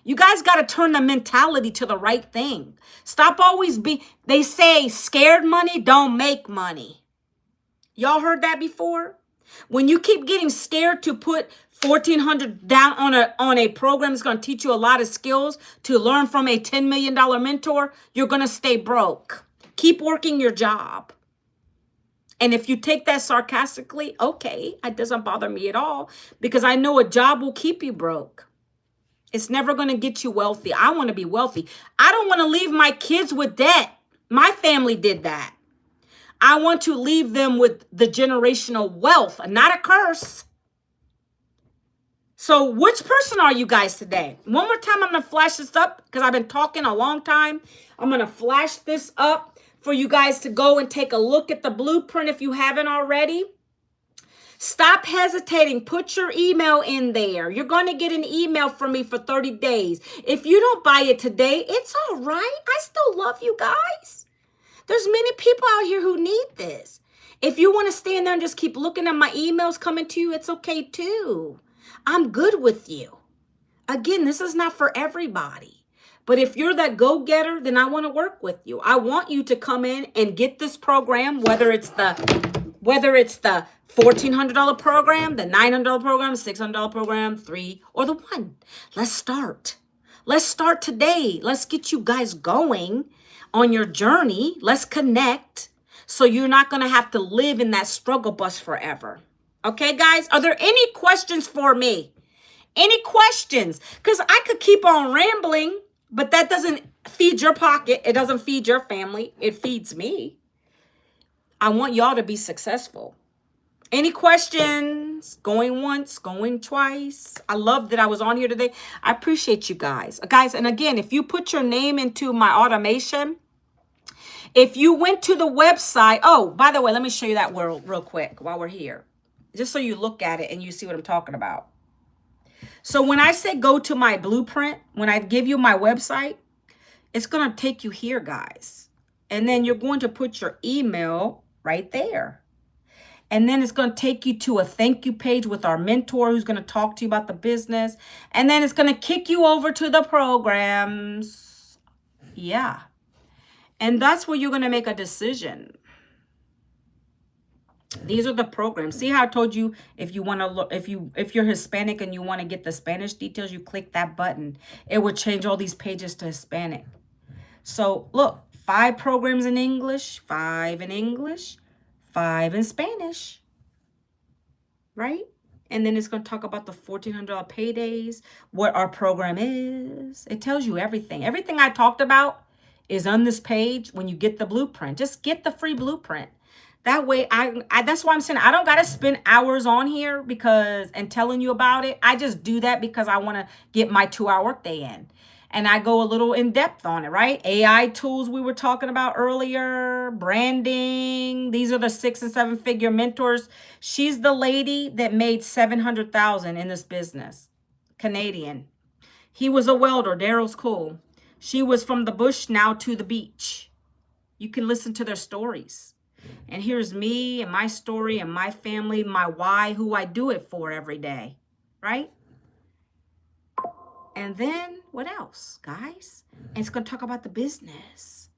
S1: You guys got to turn the mentality to the right thing. Stop always they say scared money don't make money. Y'all heard that before? When you keep getting scared to put 1,400 down on a program that's going to teach you a lot of skills to learn from a $10 million mentor, you're going to stay broke. Keep working your job. And if you take that sarcastically, okay, it doesn't bother me at all, because I know a job will keep you broke. It's never going to get you wealthy. I want to be wealthy. I don't want to leave my kids with debt. My family did that. I want to leave them with the generational wealth, not a curse. So which person are you guys today? One more time, I'm going to flash this up because I've been talking a long time. I'm going to flash this up for you guys to go and take a look at the blueprint if you haven't already. Stop hesitating. Put your email in there. You're going to get an email from me for 30 days. If you don't buy it today, it's all right. I still love you guys. There's many people out here who need this. If you want to stand there and just keep looking at my emails coming to you, it's okay too. I'm good with you. Again, this is not for everybody. But if you're that go-getter, then I want to work with you. I want you to come in and get this program, whether it's the $1,400 program, the $900 program, $600 program, 3, or the 1. Let's start. Let's start today. Let's get you guys going on your journey. Let's connect so you're not going to have to live in that struggle bus forever. Okay, guys? Are there any questions for me? Any questions? Because I could keep on rambling, but that doesn't feed your pocket. It doesn't feed your family. It feeds me. I want y'all to be successful. Any questions? Going once, going twice. I love that I was on here today. I appreciate you guys. Guys, and again, if you put your name into my automation, if you went to the website, oh, by the way, let me show you that real quick while we're here, just so you look at it and you see what I'm talking about. So when I say go to my blueprint, when I give you my website, it's going to take you here, guys. And then you're going to put your email right there. And then it's going to take you to a thank you page with our mentor who's going to talk to you about the business. And then it's going to kick you over to the programs. Yeah. And that's where you're going to make a decision. These are the programs. See how I told you if you want to look, if you're Hispanic and you want to get the Spanish details, you click that button. It would change all these pages to Hispanic. So look, 5 programs in English, 5 in English, 5 in Spanish, right? And then it's going to talk about the $1,400 paydays, what our program is. It tells you everything. Everything I talked about is on this page when you get the blueprint. Just get the free blueprint. That way, I that's why I'm saying I don't got to spend hours on here and telling you about it. I just do that because I want to get my 2-hour workday in. And I go a little in depth on it, right? AI tools we were talking about earlier, branding. These are the 6 and 7 figure mentors. She's the lady that made $700,000 in this business. Canadian. He was a welder. Daryl's cool. She was from the bush now to the beach. You can listen to their stories. And here's me and my story and my family, my why, who I do it for every day, right? And then what else, guys? And it's going to talk about the business.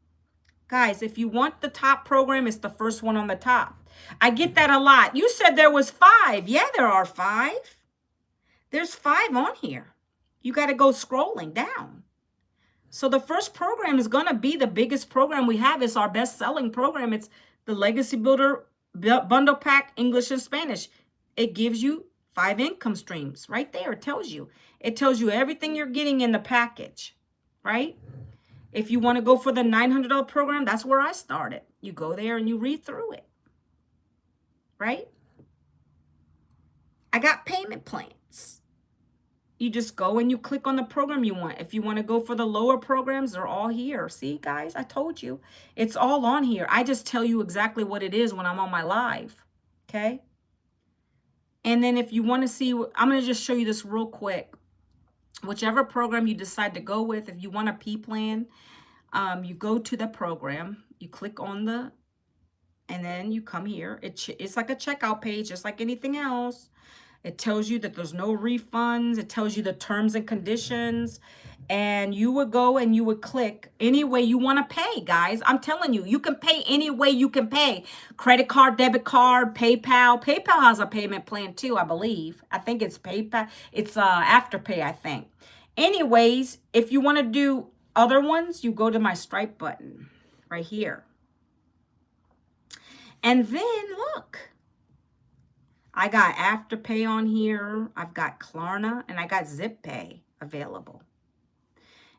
S1: Guys, if you want the top program, it's the first one on the top. I get that a lot. You said there was 5. Yeah, there are 5. There's 5 on here. You got to go scrolling down. So the first program is going to be the biggest program we have. It's our best-selling program. It's the Legacy Builder Bundle Pack, English and Spanish. It gives you 5 income streams right there. It tells you. It tells you everything you're getting in the package, right? If you want to go for the $900 program, that's where I started. You go there and you read through it, right? I got payment plans. You just go and you click on the program you want. If you want to go for the lower programs, they're all here. See, guys, I told you. It's all on here. I just tell you exactly what it is when I'm on my live, okay? And then if you want to see, I'm going to just show you this real quick. Whichever program you decide to go with, if you want a P plan, you go to the program, you click on and then you come here. It's like a checkout page, just like anything else. It tells you that there's no refunds. It tells you the terms and conditions. And you would go and you would click any way you want to pay, guys. I'm telling you, you can pay any way you can pay. Credit card, debit card, PayPal. PayPal has a payment plan too, I believe. I think it's PayPal. It's Afterpay, I think. Anyways, if you want to do other ones, you go to my Stripe button right here. And then look. I got Afterpay on here. I've got Klarna and I got ZipPay available.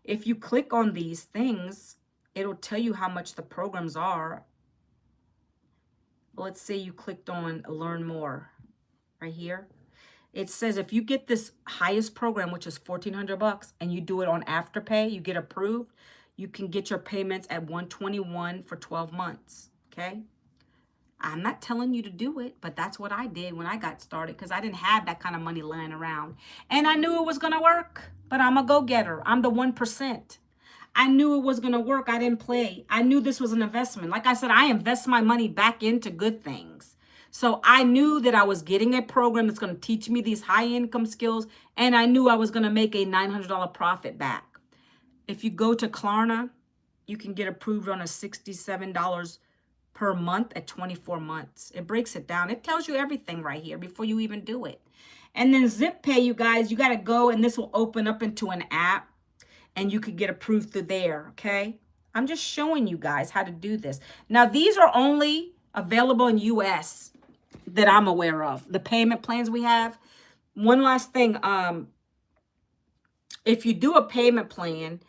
S1: If you click on these things, it'll tell you how much the programs are. Let's say you clicked on Learn More right here. It says if you get this highest program, which is $1,400, and you do it on Afterpay, you get approved, you can get your payments at $121 for 12 months, okay? I'm not telling you to do it, but that's what I did when I got started because I didn't have that kind of money lying around. And I knew it was going to work, but I'm a go-getter. I'm the 1%. I knew it was going to work. I didn't play. I knew this was an investment. Like I said, I invest my money back into good things. So I knew that I was getting a program that's going to teach me these high income skills, and I knew I was going to make a $900 profit back. If you go to Klarna, you can get approved on a $67 per month at 24 months. It breaks it down. It tells you everything right here before you even do it. And then ZipPay, you guys, you got to go and this will open up into an app and you could get approved through there, okay? I'm just showing you guys how to do this. Now, these are only available in US that I'm aware of. The payment plans we have. One last thing, if you do a payment plan,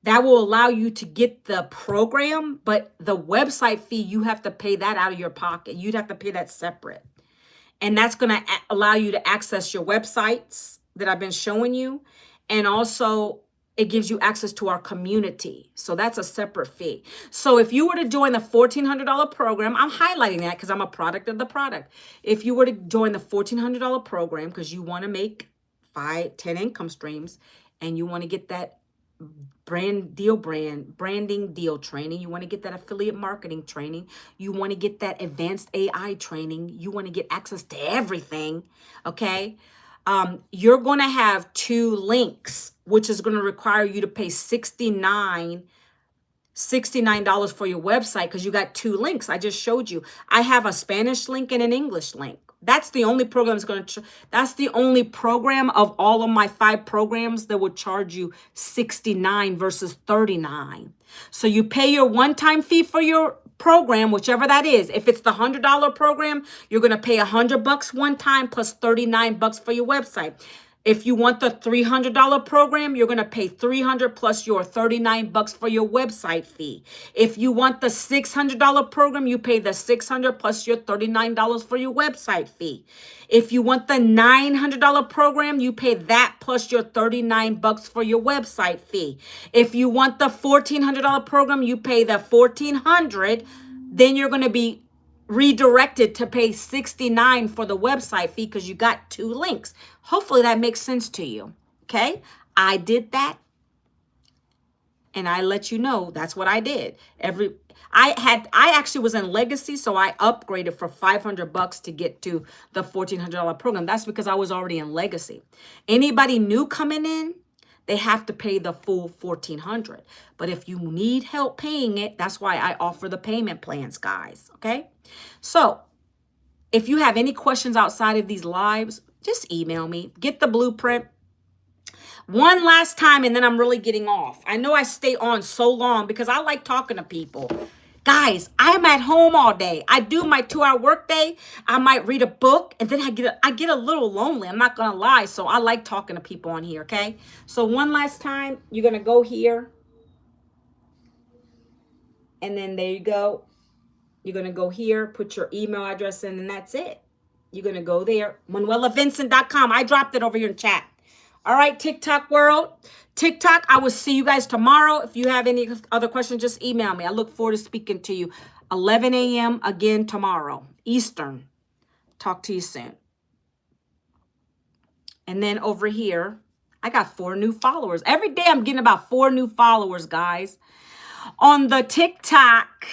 S1: that will allow you to get the program, but the website fee, you have to pay that out of your pocket. You'd have to pay that separate. And that's going to allow you to access your websites that I've been showing you. And also, it gives you access to our community. So that's a separate fee. So if you were to join the $1,400 program, I'm highlighting that because I'm a product of the product. If you were to join the $1,400 program because you want to make 10 income streams and you want to get that branding deal training. You want to get that affiliate marketing training. You want to get that advanced AI training. You want to get access to everything. Okay. You're going to have 2 links, which is going to require you to pay $69 for your website because you got 2 links. I just showed you. I have a Spanish link and an English link. That's the only program that's the only program of all of my 5 programs that would charge you 69 versus 39. So you pay your one-time fee for your program, whichever that is. If it's the $100 program, you're going to pay $100 one time plus $39 for your website. If you want the $300 program, you're going to pay $300 plus your $39 for your website fee. If you want the $600 program, you pay the $600 plus your $39 for your website fee. If you want the $900 program, you pay that plus your $39 for your website fee. If you want the $1,400 program, you pay the $1,400. Then you're going to be redirected to pay $69 for the website fee because you got 2 links. Hopefully that makes sense to you. Okay. I did and I let you know that's what I did. I actually was in legacy, so I upgraded for $500 to get to the $1,400 program. That's because I was already in legacy. Anybody new coming in, they have to pay the full $1,400. But if you need help paying it, that's why I offer the payment plans, guys. Okay. So if you have any questions outside of these lives, just email me. Get the blueprint. One last time, and then I'm really getting off. I know I stay on so long because I like talking to people. Guys, I'm at home all day. I do my 2-hour workday. I might read a book, and then I get a little lonely. I'm not going to lie. So I like talking to people on here, okay? So one last time, you're going to go here. And then there you go. You're going to go here, put your email address in, and that's it. You're going to go there. ManuelaVincent.com. I dropped it over here in chat. All right, TikTok world. TikTok, I will see you guys tomorrow. If you have any other questions, just email me. I look forward to speaking to you. 11 a.m. again tomorrow, Eastern. Talk to you soon. And then over here, I got 4 new followers. Every day I'm getting about 4 new followers, guys. On the TikTok.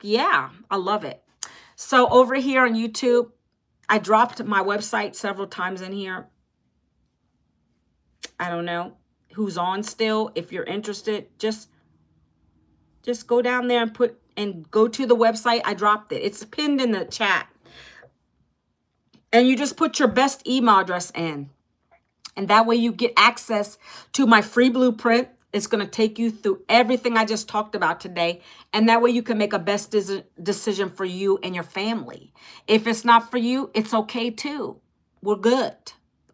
S1: Yeah, I love it. So over here on YouTube, I dropped my website several times in here. I don't know who's on still. If you're interested, just go down there and go to the website. I dropped it. It's pinned in the chat. And you just put your best email address in. And that way you get access to my free blueprint. It's going to take you through everything I just talked about today. And that way you can make a best decision for you and your family. If it's not for you, it's okay too. We're good.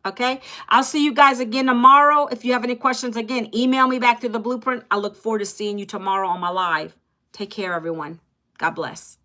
S1: Okay, I'll see you guys again tomorrow. If you have any questions, again, email me back to the blueprint. I look forward to seeing you tomorrow on my live. Take care, everyone. God bless.